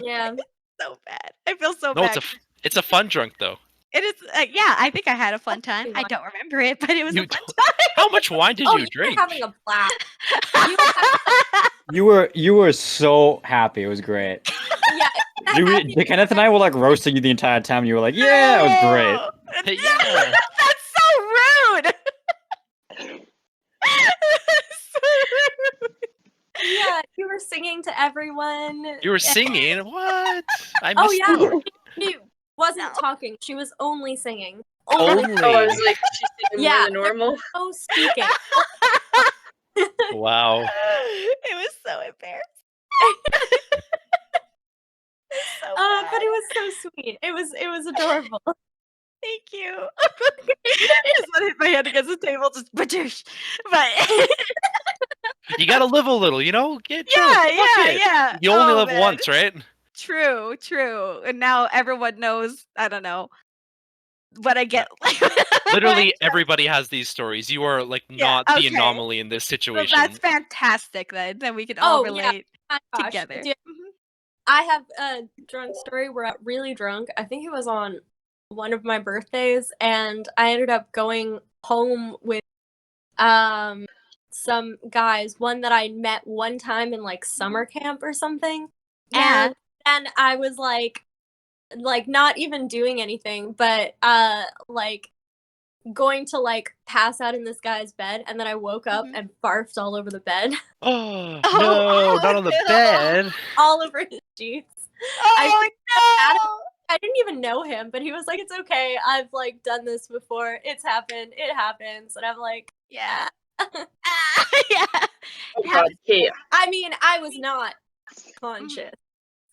[SPEAKER 3] Yeah.
[SPEAKER 2] So bad. I feel so
[SPEAKER 1] No,
[SPEAKER 2] bad.
[SPEAKER 1] it's a fun drunk though.
[SPEAKER 2] It is. Yeah, I think I had a fun time. I don't remember it, but it was
[SPEAKER 1] You
[SPEAKER 2] a fun
[SPEAKER 1] don't-
[SPEAKER 2] time.
[SPEAKER 1] How much wine did
[SPEAKER 3] Oh,
[SPEAKER 1] you
[SPEAKER 3] you
[SPEAKER 1] drink?
[SPEAKER 3] were having a blast.
[SPEAKER 5] You were so happy. It was great.
[SPEAKER 3] Yeah.
[SPEAKER 5] Kenneth and I were like roasting you the entire time. You were like, "Yeah, it was great."
[SPEAKER 2] great.
[SPEAKER 1] Yeah.
[SPEAKER 2] That's so rude. So rude.
[SPEAKER 3] Yeah, you were singing to everyone.
[SPEAKER 1] You were singing? What? I
[SPEAKER 3] Oh
[SPEAKER 1] missed
[SPEAKER 3] yeah,
[SPEAKER 1] out.
[SPEAKER 3] she wasn't
[SPEAKER 2] No.
[SPEAKER 3] talking. She was only singing.
[SPEAKER 1] Only.
[SPEAKER 4] Oh, I was like, she's singing
[SPEAKER 3] Yeah.
[SPEAKER 4] more than normal.
[SPEAKER 3] No speaking.
[SPEAKER 1] Wow.
[SPEAKER 2] It was so embarrassing. So
[SPEAKER 3] But
[SPEAKER 2] bad.
[SPEAKER 3] it was so sweet. It was adorable.
[SPEAKER 2] Thank you. I just want to hit my head against the table, just badoosh. But
[SPEAKER 1] You gotta live a little, you know? Get drunk. Fuck it.
[SPEAKER 2] yeah.
[SPEAKER 1] You only
[SPEAKER 2] Oh,
[SPEAKER 1] live
[SPEAKER 2] man.
[SPEAKER 1] once, right?
[SPEAKER 2] True. And now everyone knows. I don't know what I get.
[SPEAKER 1] Literally everybody has these stories. You are like
[SPEAKER 2] Yeah,
[SPEAKER 1] not the
[SPEAKER 2] okay.
[SPEAKER 1] anomaly in this
[SPEAKER 2] Well,
[SPEAKER 1] situation.
[SPEAKER 2] that's fantastic. Then we can all
[SPEAKER 3] Oh, yeah.
[SPEAKER 2] relate
[SPEAKER 3] My gosh.
[SPEAKER 2] together.
[SPEAKER 3] Dude, I have a drunk story where I got really drunk. I think it was on one of my birthdays, and I ended up going home with some guys, one that I met one time in like summer camp or something.
[SPEAKER 2] Yeah.
[SPEAKER 3] And then I was like not even doing anything, but like going to like pass out in this guy's bed, and then I woke up and barfed all over the bed.
[SPEAKER 1] Oh,
[SPEAKER 2] Oh,
[SPEAKER 1] no, not on the
[SPEAKER 2] no.
[SPEAKER 1] bed.
[SPEAKER 3] All over his sheets.
[SPEAKER 2] Oh
[SPEAKER 3] I didn't even know him, but he was like, "It's okay. I've like done this before. It's happened. It happens." And I'm like,
[SPEAKER 2] yeah. Yeah.
[SPEAKER 4] Oh god, Kate.
[SPEAKER 3] I mean, I was not conscious.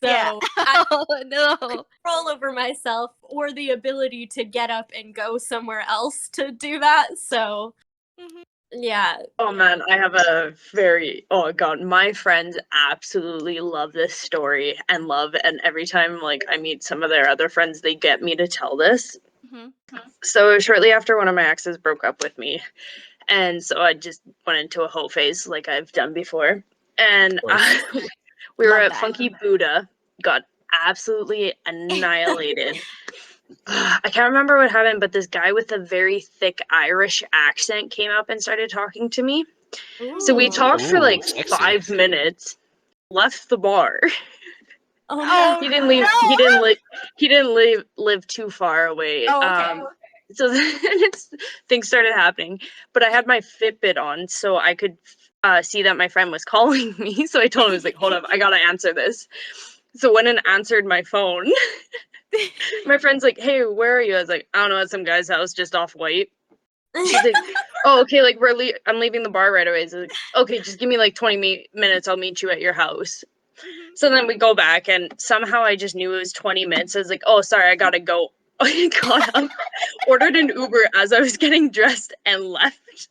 [SPEAKER 3] So
[SPEAKER 2] Yeah.
[SPEAKER 3] I
[SPEAKER 2] Oh no.
[SPEAKER 3] control over myself or the ability to get up and go somewhere else to do that. So yeah.
[SPEAKER 4] Oh man, I have a oh god, my friends absolutely love this story and every time like I meet some of their other friends, they get me to tell this. So shortly after one of my exes broke up with me, and so I just went into a whole phase like I've done before. And we were
[SPEAKER 2] Love
[SPEAKER 4] at
[SPEAKER 2] that.
[SPEAKER 4] Funky Buddha, got absolutely annihilated. I can't remember what happened, but this guy with a very thick Irish accent came up and started talking to me. So we talked for like
[SPEAKER 1] sexy.
[SPEAKER 4] 5 minutes, left the bar.
[SPEAKER 3] Oh,
[SPEAKER 2] Oh,
[SPEAKER 4] He didn't leave.
[SPEAKER 2] no.
[SPEAKER 4] He didn't live too far away.
[SPEAKER 2] Oh, okay.
[SPEAKER 4] So then things started happening. But I had my Fitbit on, so I could see that my friend was calling me. So I told him, I was like, "Hold up, I gotta answer this." So when I answered my phone, my friend's like, "Hey, where are you?" I was like, "I don't know, at some guy's house just off White." She's like, "Oh, okay, like I'm leaving the bar right away." So like, "Okay, just give me like 20 minutes. I'll meet you at your house." So then we go back, and somehow I just knew it was 20 minutes. I was like, "Oh, sorry, I gotta go." I got up, ordered an Uber as I was getting dressed, and left.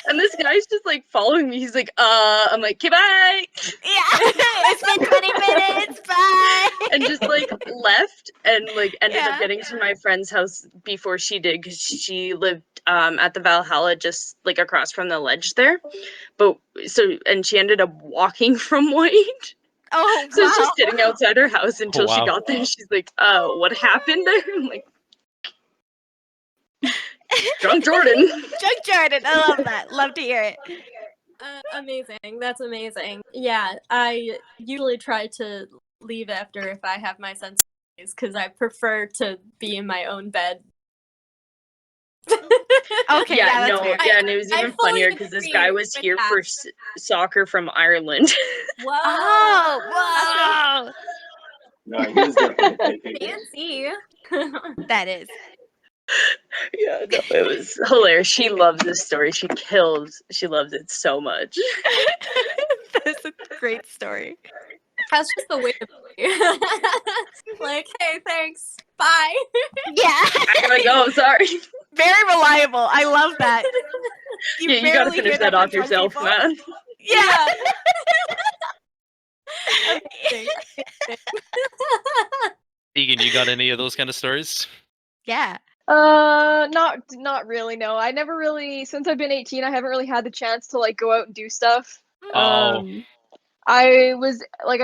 [SPEAKER 4] And this guy's just like following me. He's like, I'm like, okay, bye.
[SPEAKER 2] Yeah, it's been 20 minutes. Bye.
[SPEAKER 4] And just like left and like ended
[SPEAKER 2] Yeah.
[SPEAKER 4] up getting to my friend's house before she did because she lived at the Valhalla just like across from the ledge there. But and she ended up walking from White.
[SPEAKER 2] Oh,
[SPEAKER 4] So
[SPEAKER 2] wow.
[SPEAKER 4] she's sitting outside her house until she
[SPEAKER 1] wow.
[SPEAKER 4] got there. She's like, what happened there? I'm like, drunk Jordan.
[SPEAKER 2] Drunk Jordan. I love that. Love to hear it.
[SPEAKER 3] Amazing. That's amazing. Yeah, I usually try to leave after if I have my sensibilities because I prefer to be in my own bed.
[SPEAKER 2] Okay, yeah, that's fair.
[SPEAKER 4] yeah, and it was
[SPEAKER 3] I
[SPEAKER 4] even
[SPEAKER 3] fully
[SPEAKER 4] funnier because this guy
[SPEAKER 3] agree
[SPEAKER 4] was
[SPEAKER 3] with
[SPEAKER 4] here
[SPEAKER 3] that.
[SPEAKER 4] for soccer from Ireland.
[SPEAKER 3] Whoa.
[SPEAKER 2] Oh, whoa.
[SPEAKER 7] No, he was definitely taking
[SPEAKER 3] Fancy.
[SPEAKER 2] That is.
[SPEAKER 4] Yeah, no, it was hilarious. She loves this story. She loves it so much.
[SPEAKER 2] That's a great story.
[SPEAKER 3] That's just the way to be. Like, hey, thanks. Bye.
[SPEAKER 2] Yeah.
[SPEAKER 4] I gotta go, sorry.
[SPEAKER 2] Very reliable. I love that.
[SPEAKER 4] You gotta
[SPEAKER 2] barely
[SPEAKER 4] finish
[SPEAKER 2] hear
[SPEAKER 4] that
[SPEAKER 2] from
[SPEAKER 4] off
[SPEAKER 2] drunk
[SPEAKER 4] yourself,
[SPEAKER 2] people.
[SPEAKER 4] man.
[SPEAKER 2] Yeah.
[SPEAKER 3] Amazing.
[SPEAKER 1] Egan, you got any of those kind of stories?
[SPEAKER 2] Yeah.
[SPEAKER 6] Not really. No, I never really. Since I've been 18, I haven't really had the chance to like go out and do stuff.
[SPEAKER 1] Oh.
[SPEAKER 6] I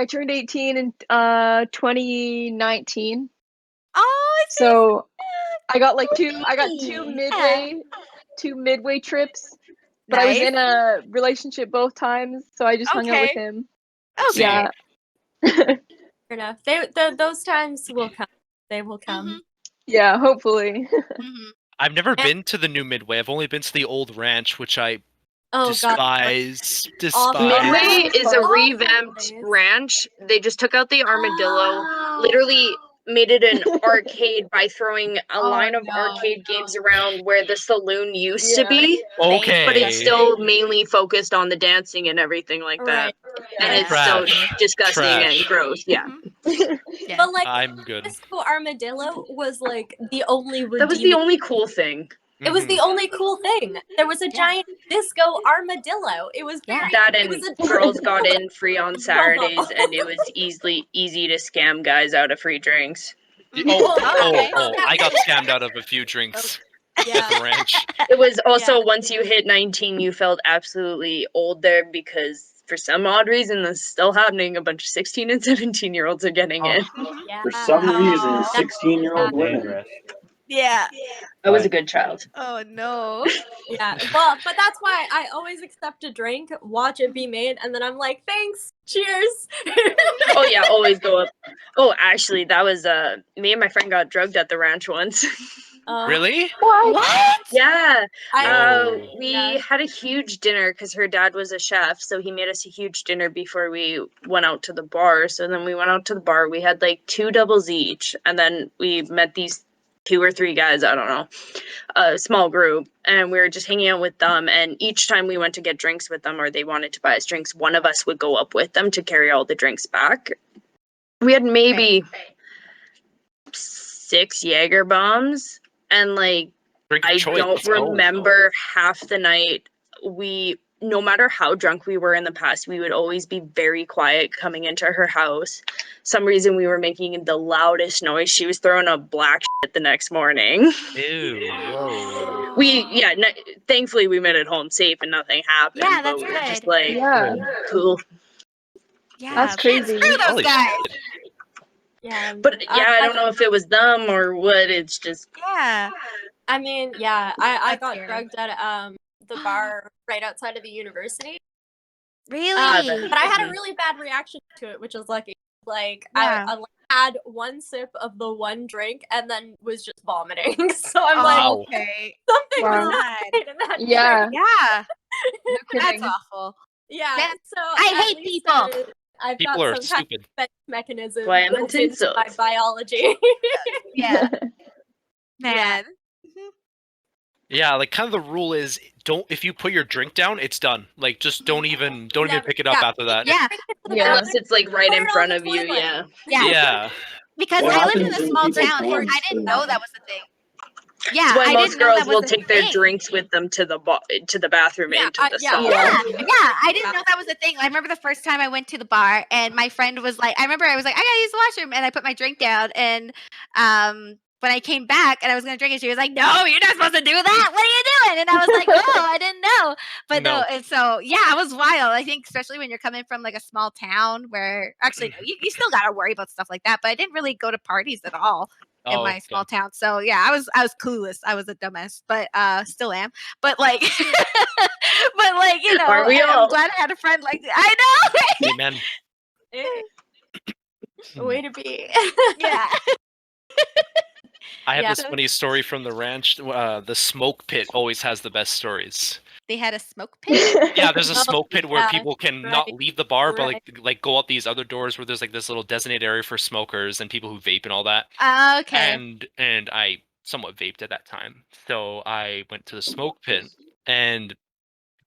[SPEAKER 6] turned 18 in 2019.
[SPEAKER 2] Oh, it's
[SPEAKER 6] So I got two
[SPEAKER 2] Yeah.
[SPEAKER 6] midway trips, but I was in a relationship both times, so I just hung out with
[SPEAKER 2] Okay.
[SPEAKER 6] him.
[SPEAKER 2] Okay.
[SPEAKER 6] Yeah.
[SPEAKER 3] Fair enough. Those times will come. They will come.
[SPEAKER 6] Yeah, hopefully.
[SPEAKER 1] I've never been to the new Midway. I've only been to the old ranch, which I
[SPEAKER 3] Oh
[SPEAKER 1] despise.
[SPEAKER 3] God.
[SPEAKER 1] Despise.
[SPEAKER 4] Midway is a
[SPEAKER 6] Fun.
[SPEAKER 4] revamped ranch. They just took out the armadillo,
[SPEAKER 2] Oh.
[SPEAKER 4] literally made it an arcade by throwing a line of
[SPEAKER 3] no.
[SPEAKER 4] arcade games around where the saloon used to
[SPEAKER 6] Yeah.
[SPEAKER 4] be.
[SPEAKER 1] Okay.
[SPEAKER 4] But it's still mainly focused on the dancing and everything like that.
[SPEAKER 3] Right.
[SPEAKER 4] And
[SPEAKER 2] Yeah.
[SPEAKER 4] it's so
[SPEAKER 1] Trash.
[SPEAKER 4] disgusting
[SPEAKER 1] Trash.
[SPEAKER 4] and gross. Yeah.
[SPEAKER 2] Yeah.
[SPEAKER 3] But like
[SPEAKER 1] I'm good.
[SPEAKER 3] Disco Armadillo was like the only
[SPEAKER 4] That was the
[SPEAKER 3] redeeming.
[SPEAKER 4] only cool thing.
[SPEAKER 3] It was the only cool thing. There was a giant disco armadillo. It was
[SPEAKER 2] Yeah.
[SPEAKER 3] very.
[SPEAKER 4] That
[SPEAKER 3] It
[SPEAKER 4] and
[SPEAKER 3] was
[SPEAKER 4] girls got in free on Saturdays,
[SPEAKER 3] Bubble.
[SPEAKER 4] and it was easy to scam guys out of free drinks.
[SPEAKER 1] Oh, I got scammed out of a few drinks at
[SPEAKER 3] Yeah.
[SPEAKER 1] the ranch.
[SPEAKER 4] It was also once you hit 19, you felt absolutely old there because for some odd reason that's still happening. A bunch of 16 and 17-year-olds are getting in.
[SPEAKER 3] Yeah.
[SPEAKER 7] For some reason,
[SPEAKER 2] Oh.
[SPEAKER 7] 16-year-old women.
[SPEAKER 5] Dangerous.
[SPEAKER 2] Yeah.
[SPEAKER 4] I was a good child.
[SPEAKER 2] Oh no.
[SPEAKER 3] Yeah. Well, but that's why I always accept a drink, watch it be made, and then I'm like, thanks, cheers.
[SPEAKER 4] Oh yeah, always go up. Oh, actually, that was me and my friend got drugged at the ranch once.
[SPEAKER 1] Really?
[SPEAKER 2] What?
[SPEAKER 4] Yeah.
[SPEAKER 1] Oh.
[SPEAKER 4] We had a huge dinner because her dad was a chef, so he made us a huge dinner before we went out to the bar. So then we went out to the bar. We had like 2 doubles each, and then we met these 2 or 3 guys, I don't know, a small group, and we were just hanging out with them. And each time we went to get drinks with them or they wanted to buy us drinks, one of us would go up with them to carry all the drinks back. We had maybe 6 Jaeger bombs, and like
[SPEAKER 1] Drink of
[SPEAKER 4] I
[SPEAKER 1] choice.
[SPEAKER 4] don't
[SPEAKER 1] Let's go.
[SPEAKER 4] remember half the night. No matter how drunk we were in the past, we would always be very quiet coming into her house. Some reason we were making the loudest noise. She was throwing up black shit the next morning.
[SPEAKER 1] Ew. Whoa.
[SPEAKER 4] Thankfully we made it home safe and nothing happened.
[SPEAKER 2] Yeah,
[SPEAKER 4] but
[SPEAKER 2] that's
[SPEAKER 4] we were just
[SPEAKER 2] good.
[SPEAKER 4] like,
[SPEAKER 6] Yeah.
[SPEAKER 4] cool.
[SPEAKER 2] Yeah.
[SPEAKER 6] That's crazy.
[SPEAKER 2] Screw those
[SPEAKER 1] Holy
[SPEAKER 2] guys.
[SPEAKER 1] shit.
[SPEAKER 3] Yeah.
[SPEAKER 4] But yeah, I don't know if it was them or what. It's just
[SPEAKER 2] Yeah.
[SPEAKER 3] I mean, yeah, I
[SPEAKER 2] That's
[SPEAKER 3] got
[SPEAKER 2] scary.
[SPEAKER 3] drugged at the bar right outside of the university.
[SPEAKER 2] Really?
[SPEAKER 3] But I had a really bad reaction to it, which is lucky. Like
[SPEAKER 2] Yeah.
[SPEAKER 3] I had one sip of the one drink and then was just vomiting. So I'm like,
[SPEAKER 1] Wow.
[SPEAKER 2] Okay.
[SPEAKER 3] something
[SPEAKER 6] Wow.
[SPEAKER 3] was not right in that
[SPEAKER 6] Yeah.
[SPEAKER 3] drink.
[SPEAKER 2] Yeah.
[SPEAKER 6] No
[SPEAKER 2] That's
[SPEAKER 6] kidding.
[SPEAKER 2] awful.
[SPEAKER 3] Yeah.
[SPEAKER 2] Man,
[SPEAKER 3] So
[SPEAKER 2] I
[SPEAKER 3] at
[SPEAKER 2] hate
[SPEAKER 3] least,
[SPEAKER 2] people.
[SPEAKER 3] I've
[SPEAKER 1] People
[SPEAKER 3] got
[SPEAKER 1] are
[SPEAKER 3] some kind
[SPEAKER 1] stupid.
[SPEAKER 3] of defense mechanism
[SPEAKER 4] Why am I
[SPEAKER 3] built into
[SPEAKER 4] so-
[SPEAKER 3] my biology.
[SPEAKER 2] Yeah.
[SPEAKER 3] Yeah.
[SPEAKER 2] Man.
[SPEAKER 1] Yeah, like kind of the rule is if you put your drink down, it's done. Like just don't even pick it up
[SPEAKER 3] Yeah.
[SPEAKER 1] after that.
[SPEAKER 2] Yeah.
[SPEAKER 6] Yeah.
[SPEAKER 4] unless it's like right
[SPEAKER 3] Put
[SPEAKER 4] in
[SPEAKER 3] it on
[SPEAKER 4] front
[SPEAKER 3] the
[SPEAKER 4] of you,
[SPEAKER 3] toilet.
[SPEAKER 4] yeah.
[SPEAKER 2] Yeah.
[SPEAKER 1] Yeah.
[SPEAKER 2] Because
[SPEAKER 7] What
[SPEAKER 2] I lived in
[SPEAKER 7] happens
[SPEAKER 2] a
[SPEAKER 7] in
[SPEAKER 2] small
[SPEAKER 7] people's
[SPEAKER 2] town and
[SPEAKER 7] homes
[SPEAKER 2] I didn't
[SPEAKER 7] too?
[SPEAKER 2] know that was the thing. Yeah,
[SPEAKER 4] That's why
[SPEAKER 2] I
[SPEAKER 4] most
[SPEAKER 2] didn't know
[SPEAKER 4] girls
[SPEAKER 2] that was
[SPEAKER 4] will
[SPEAKER 2] a
[SPEAKER 4] take their
[SPEAKER 2] thing.
[SPEAKER 4] drinks with them to the bathroom
[SPEAKER 3] Yeah,
[SPEAKER 4] and to the
[SPEAKER 3] yeah.
[SPEAKER 4] stall.
[SPEAKER 2] Yeah, I didn't know that was a thing. I remember the first time I went to the bar and my friend was like, I remember I was like, I gotta use the washroom, and I put my drink down, and when I came back and I was gonna drink it, she was like, no, you're not supposed to do that. What are you doing? And I was like, oh, I didn't know. But no, and so yeah, it was wild. I think especially when you're coming from like a small town where actually no, you still gotta worry about stuff like that. But I didn't really go to parties at all in my small town. So yeah, I was clueless. I was a dumbass, but still am. But like but like, you know,
[SPEAKER 4] Aren't we all?
[SPEAKER 2] I'm glad I had a friend like that. I know. Right?
[SPEAKER 1] Amen.
[SPEAKER 3] Way to be.
[SPEAKER 2] Yeah.
[SPEAKER 1] I have
[SPEAKER 3] Yeah.
[SPEAKER 1] this funny story from the ranch. The smoke pit always has the best stories.
[SPEAKER 2] They had a smoke pit.
[SPEAKER 1] Yeah, there's a
[SPEAKER 3] Oh,
[SPEAKER 1] smoke pit where
[SPEAKER 3] yeah,
[SPEAKER 1] people can not
[SPEAKER 3] right,
[SPEAKER 1] leave the bar, but
[SPEAKER 3] right.
[SPEAKER 1] like go out these other doors where there's like this little designated area for smokers and people who vape and all that.
[SPEAKER 2] Okay.
[SPEAKER 1] And I somewhat vaped at that time, so I went to the smoke pit and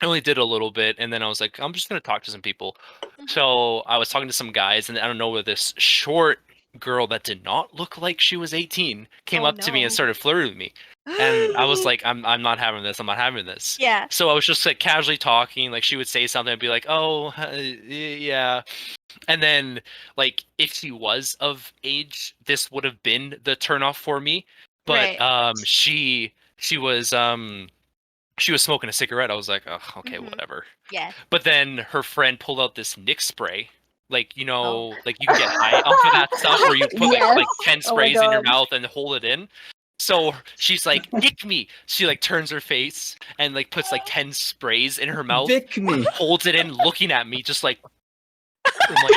[SPEAKER 1] I only did a little bit, and then I was like, I'm just gonna talk to some people. So I was talking to some guys, and I don't know where this short girl that did not look like she was 18 came
[SPEAKER 2] Oh,
[SPEAKER 1] up to me and
[SPEAKER 2] no.
[SPEAKER 1] started flirting with me. And I was like, I'm not having this. I'm not having this.
[SPEAKER 2] Yeah.
[SPEAKER 1] So I was just like casually talking. Like she would say something, I'd be like, oh, yeah. And then like if she was of age, this would have been the turnoff for me. But
[SPEAKER 2] Right.
[SPEAKER 1] she was smoking a cigarette. I was like, oh, okay,
[SPEAKER 2] Mhm.
[SPEAKER 1] whatever.
[SPEAKER 2] Yeah.
[SPEAKER 1] But then her friend pulled out this Nick spray. Like, you know,
[SPEAKER 2] Oh.
[SPEAKER 1] like you can get high off of that stuff where you put like
[SPEAKER 6] Yes.
[SPEAKER 1] 10
[SPEAKER 6] Oh my
[SPEAKER 1] sprays in your
[SPEAKER 6] God.
[SPEAKER 1] mouth and hold it in. So she's like, Nick me. She like turns her face and like puts like 10 sprays in her mouth,
[SPEAKER 5] Vic me.
[SPEAKER 1] holds it in, looking at me, just like, I'm like,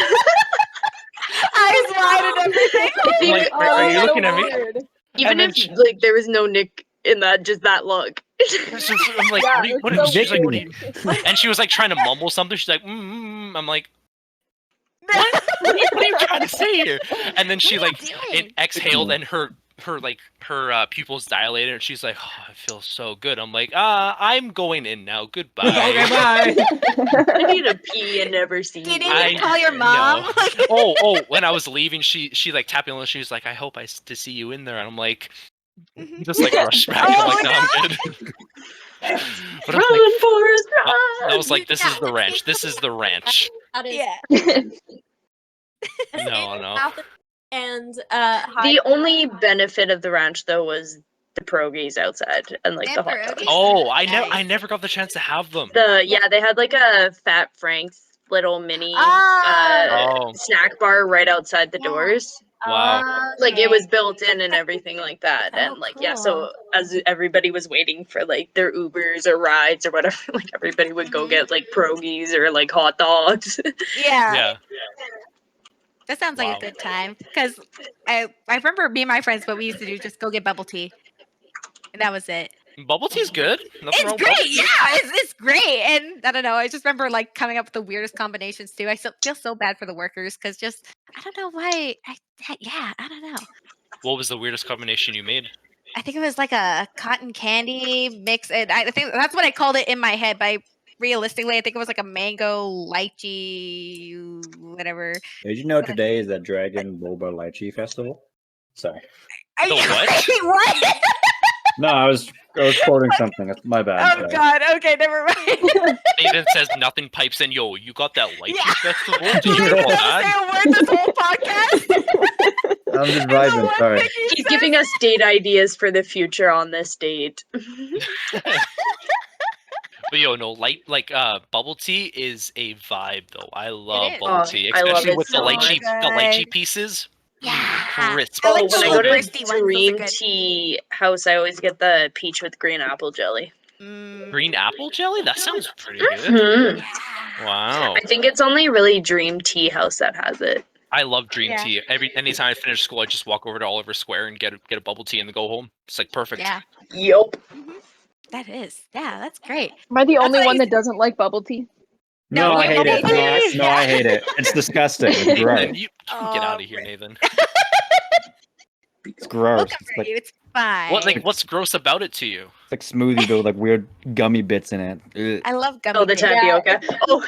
[SPEAKER 2] Eyes wide and everything.
[SPEAKER 1] I'm like,
[SPEAKER 6] Oh,
[SPEAKER 1] are
[SPEAKER 6] that's
[SPEAKER 1] you
[SPEAKER 6] so
[SPEAKER 1] looking at me?
[SPEAKER 6] weird.
[SPEAKER 4] Even
[SPEAKER 1] And then
[SPEAKER 4] if
[SPEAKER 1] she-
[SPEAKER 4] like there was no Nick in that, just that look.
[SPEAKER 1] I'm like,
[SPEAKER 6] Yeah,
[SPEAKER 1] what
[SPEAKER 6] that's
[SPEAKER 1] she's
[SPEAKER 6] so
[SPEAKER 1] like, what
[SPEAKER 6] weird.
[SPEAKER 1] and she was like trying to mumble something. She's like, I'm like, what are you trying to say here? And then she like
[SPEAKER 2] doing?
[SPEAKER 1] exhaled and her pupils dilated and she's like, oh, I feel so good. I'm like, I'm going in now. Goodbye.
[SPEAKER 5] Okay, bye.
[SPEAKER 4] I need to pee and never see
[SPEAKER 2] Did
[SPEAKER 4] you.
[SPEAKER 2] you
[SPEAKER 1] I
[SPEAKER 2] call your mom?
[SPEAKER 1] know. When I was leaving, she like tapped me on the shoulder. She's like, I hope to see you in there. And I'm like, just like rush back. I'm like, no, I'm good. But I'm like,
[SPEAKER 4] Run, Forrest, run!
[SPEAKER 1] I was like, this is the ranch. This is the ranch.
[SPEAKER 3] That is
[SPEAKER 2] Yeah.
[SPEAKER 1] No.
[SPEAKER 3] and
[SPEAKER 4] The only benefit of the ranch though was the pierogies outside and like
[SPEAKER 2] And
[SPEAKER 4] the hot
[SPEAKER 2] pierogies?
[SPEAKER 4] dogs.
[SPEAKER 1] Oh,
[SPEAKER 2] Nice.
[SPEAKER 1] I never got the chance to have them.
[SPEAKER 4] They had like a Fat Frank's little mini
[SPEAKER 1] Oh.
[SPEAKER 4] snack bar right outside the
[SPEAKER 2] Yeah.
[SPEAKER 4] doors.
[SPEAKER 1] Wow.
[SPEAKER 4] Like it was built in and everything like that.
[SPEAKER 2] Oh,
[SPEAKER 4] And like yeah,
[SPEAKER 2] cool.
[SPEAKER 4] so as everybody was waiting for like their Ubers or rides or whatever, like everybody would go
[SPEAKER 2] Mhm.
[SPEAKER 4] get like pierogies or like hot dogs.
[SPEAKER 2] Yeah.
[SPEAKER 1] Yeah.
[SPEAKER 2] That sounds like
[SPEAKER 1] Wow.
[SPEAKER 2] a good time. Because I remember me and my friends, what we used to do, just go get bubble tea. And that was it.
[SPEAKER 1] Bubble tea's good. Nothing wrong
[SPEAKER 2] It's
[SPEAKER 1] with bubble
[SPEAKER 2] great.
[SPEAKER 1] tea.
[SPEAKER 2] Yeah, it's great. And I don't know. I just remember like coming up with the weirdest combinations too. I feel so bad for the workers because just, I don't know why. I don't know.
[SPEAKER 1] What was the weirdest combination you made?
[SPEAKER 2] I think it was like a cotton candy mix. And I think that's what I called it in my head. But realistically, I think it was like a mango lychee, whatever.
[SPEAKER 5] Did you know today is the Dragon Boba Lychee Festival? Sorry.
[SPEAKER 1] The what?
[SPEAKER 2] What?
[SPEAKER 5] No, I was quoting something. That's my bad.
[SPEAKER 2] Oh
[SPEAKER 5] sorry.
[SPEAKER 2] God. Okay, never mind.
[SPEAKER 1] Nathan says nothing pipes in. Yo, you got that lychee
[SPEAKER 2] Yeah.
[SPEAKER 1] festival?
[SPEAKER 2] I
[SPEAKER 1] Did you
[SPEAKER 2] didn't
[SPEAKER 1] know
[SPEAKER 2] say
[SPEAKER 1] that?
[SPEAKER 2] a word this whole podcast.
[SPEAKER 5] I'm just
[SPEAKER 2] And the
[SPEAKER 5] vibing.
[SPEAKER 2] one
[SPEAKER 5] Sorry.
[SPEAKER 2] thing you
[SPEAKER 4] He's
[SPEAKER 2] said-
[SPEAKER 4] giving us date ideas for the future on this date.
[SPEAKER 1] But yo, no, bubble tea is a vibe though. I love
[SPEAKER 2] is.
[SPEAKER 1] bubble
[SPEAKER 4] Oh,
[SPEAKER 1] tea,
[SPEAKER 4] I love
[SPEAKER 1] especially
[SPEAKER 4] it
[SPEAKER 1] with
[SPEAKER 4] so
[SPEAKER 1] the lychee, the lychee
[SPEAKER 2] good.
[SPEAKER 1] pieces.
[SPEAKER 2] Yeah.
[SPEAKER 1] Crisp.
[SPEAKER 2] I like
[SPEAKER 4] When
[SPEAKER 2] the
[SPEAKER 4] I
[SPEAKER 1] so
[SPEAKER 4] go to
[SPEAKER 1] good.
[SPEAKER 2] crispy ones, those are
[SPEAKER 4] Dream
[SPEAKER 2] good.
[SPEAKER 4] Tea House, I always get the peach with green apple jelly.
[SPEAKER 1] Green apple jelly? That sounds pretty good.
[SPEAKER 4] Mhm.
[SPEAKER 2] Yeah.
[SPEAKER 1] Wow.
[SPEAKER 4] I think it's only really Dream Tea House that has it.
[SPEAKER 1] I love Dream
[SPEAKER 2] Yeah.
[SPEAKER 1] Tea. Anytime I finish school, I just walk over to Oliver Square and get a bubble tea and then go home. It's like perfect.
[SPEAKER 2] Yeah.
[SPEAKER 4] Yup.
[SPEAKER 2] That is. Yeah, that's great.
[SPEAKER 6] Am I the
[SPEAKER 2] That's
[SPEAKER 6] only
[SPEAKER 2] what I
[SPEAKER 6] one
[SPEAKER 2] used
[SPEAKER 6] that doesn't like bubble tea?
[SPEAKER 5] No,
[SPEAKER 2] No,
[SPEAKER 5] I hate it.
[SPEAKER 2] Nathan.
[SPEAKER 5] No, I hate it. It's disgusting. It's
[SPEAKER 1] Nathan,
[SPEAKER 5] gross.
[SPEAKER 1] you get out of here, Nathan.
[SPEAKER 5] It's gross.
[SPEAKER 2] We'll
[SPEAKER 5] It's
[SPEAKER 2] cover
[SPEAKER 5] like,
[SPEAKER 2] you. It's fine.
[SPEAKER 1] What's gross about it to you?
[SPEAKER 5] it's like smoothie though, with like weird gummy bits in it. Ugh.
[SPEAKER 2] I love gummy
[SPEAKER 4] Oh, the
[SPEAKER 2] bears.
[SPEAKER 4] tapioca. Oh,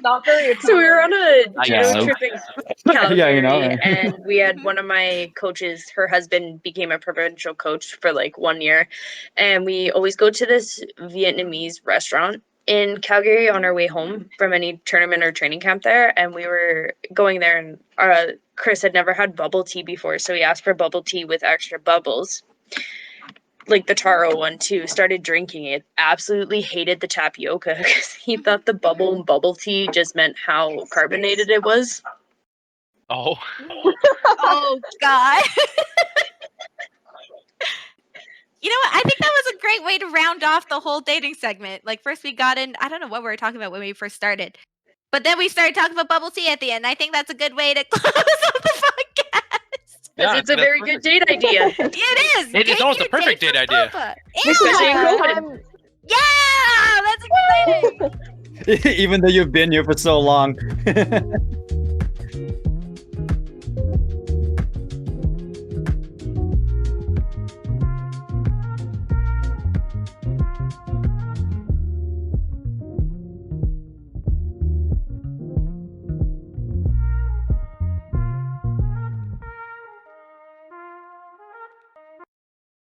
[SPEAKER 3] Not very
[SPEAKER 4] So we were on a
[SPEAKER 1] Yeah.
[SPEAKER 4] judo trip in Calgary,
[SPEAKER 5] Yeah, you know.
[SPEAKER 4] and we had one of my coaches, her husband became a provincial coach for like 1 year, and we always go to this Vietnamese restaurant in Calgary on our way home from any tournament or training camp there, and we were going there, and Chris had never had bubble tea before, so he asked for bubble tea with extra bubbles. Like the taro one too, started drinking it, absolutely hated the tapioca because he thought the bubble tea just meant how carbonated it was.
[SPEAKER 1] Oh.
[SPEAKER 2] Oh God. You know what? I think that was a great way to round off the whole dating segment. Like first we got in, I don't know what we were talking about when we first started. But then we started talking about bubble tea at the end. I think that's a good way to close up the podcast.
[SPEAKER 4] Because
[SPEAKER 1] Yeah,
[SPEAKER 4] it's a very good date idea.
[SPEAKER 2] It is.
[SPEAKER 1] It is
[SPEAKER 2] Take
[SPEAKER 1] almost
[SPEAKER 2] your
[SPEAKER 1] a perfect
[SPEAKER 2] date
[SPEAKER 1] date
[SPEAKER 2] from
[SPEAKER 1] idea.
[SPEAKER 2] Papa.
[SPEAKER 4] Especially in
[SPEAKER 2] Yeah.
[SPEAKER 4] COVID.
[SPEAKER 2] Yeah, that's exciting.
[SPEAKER 5] Even though you've been here for so long.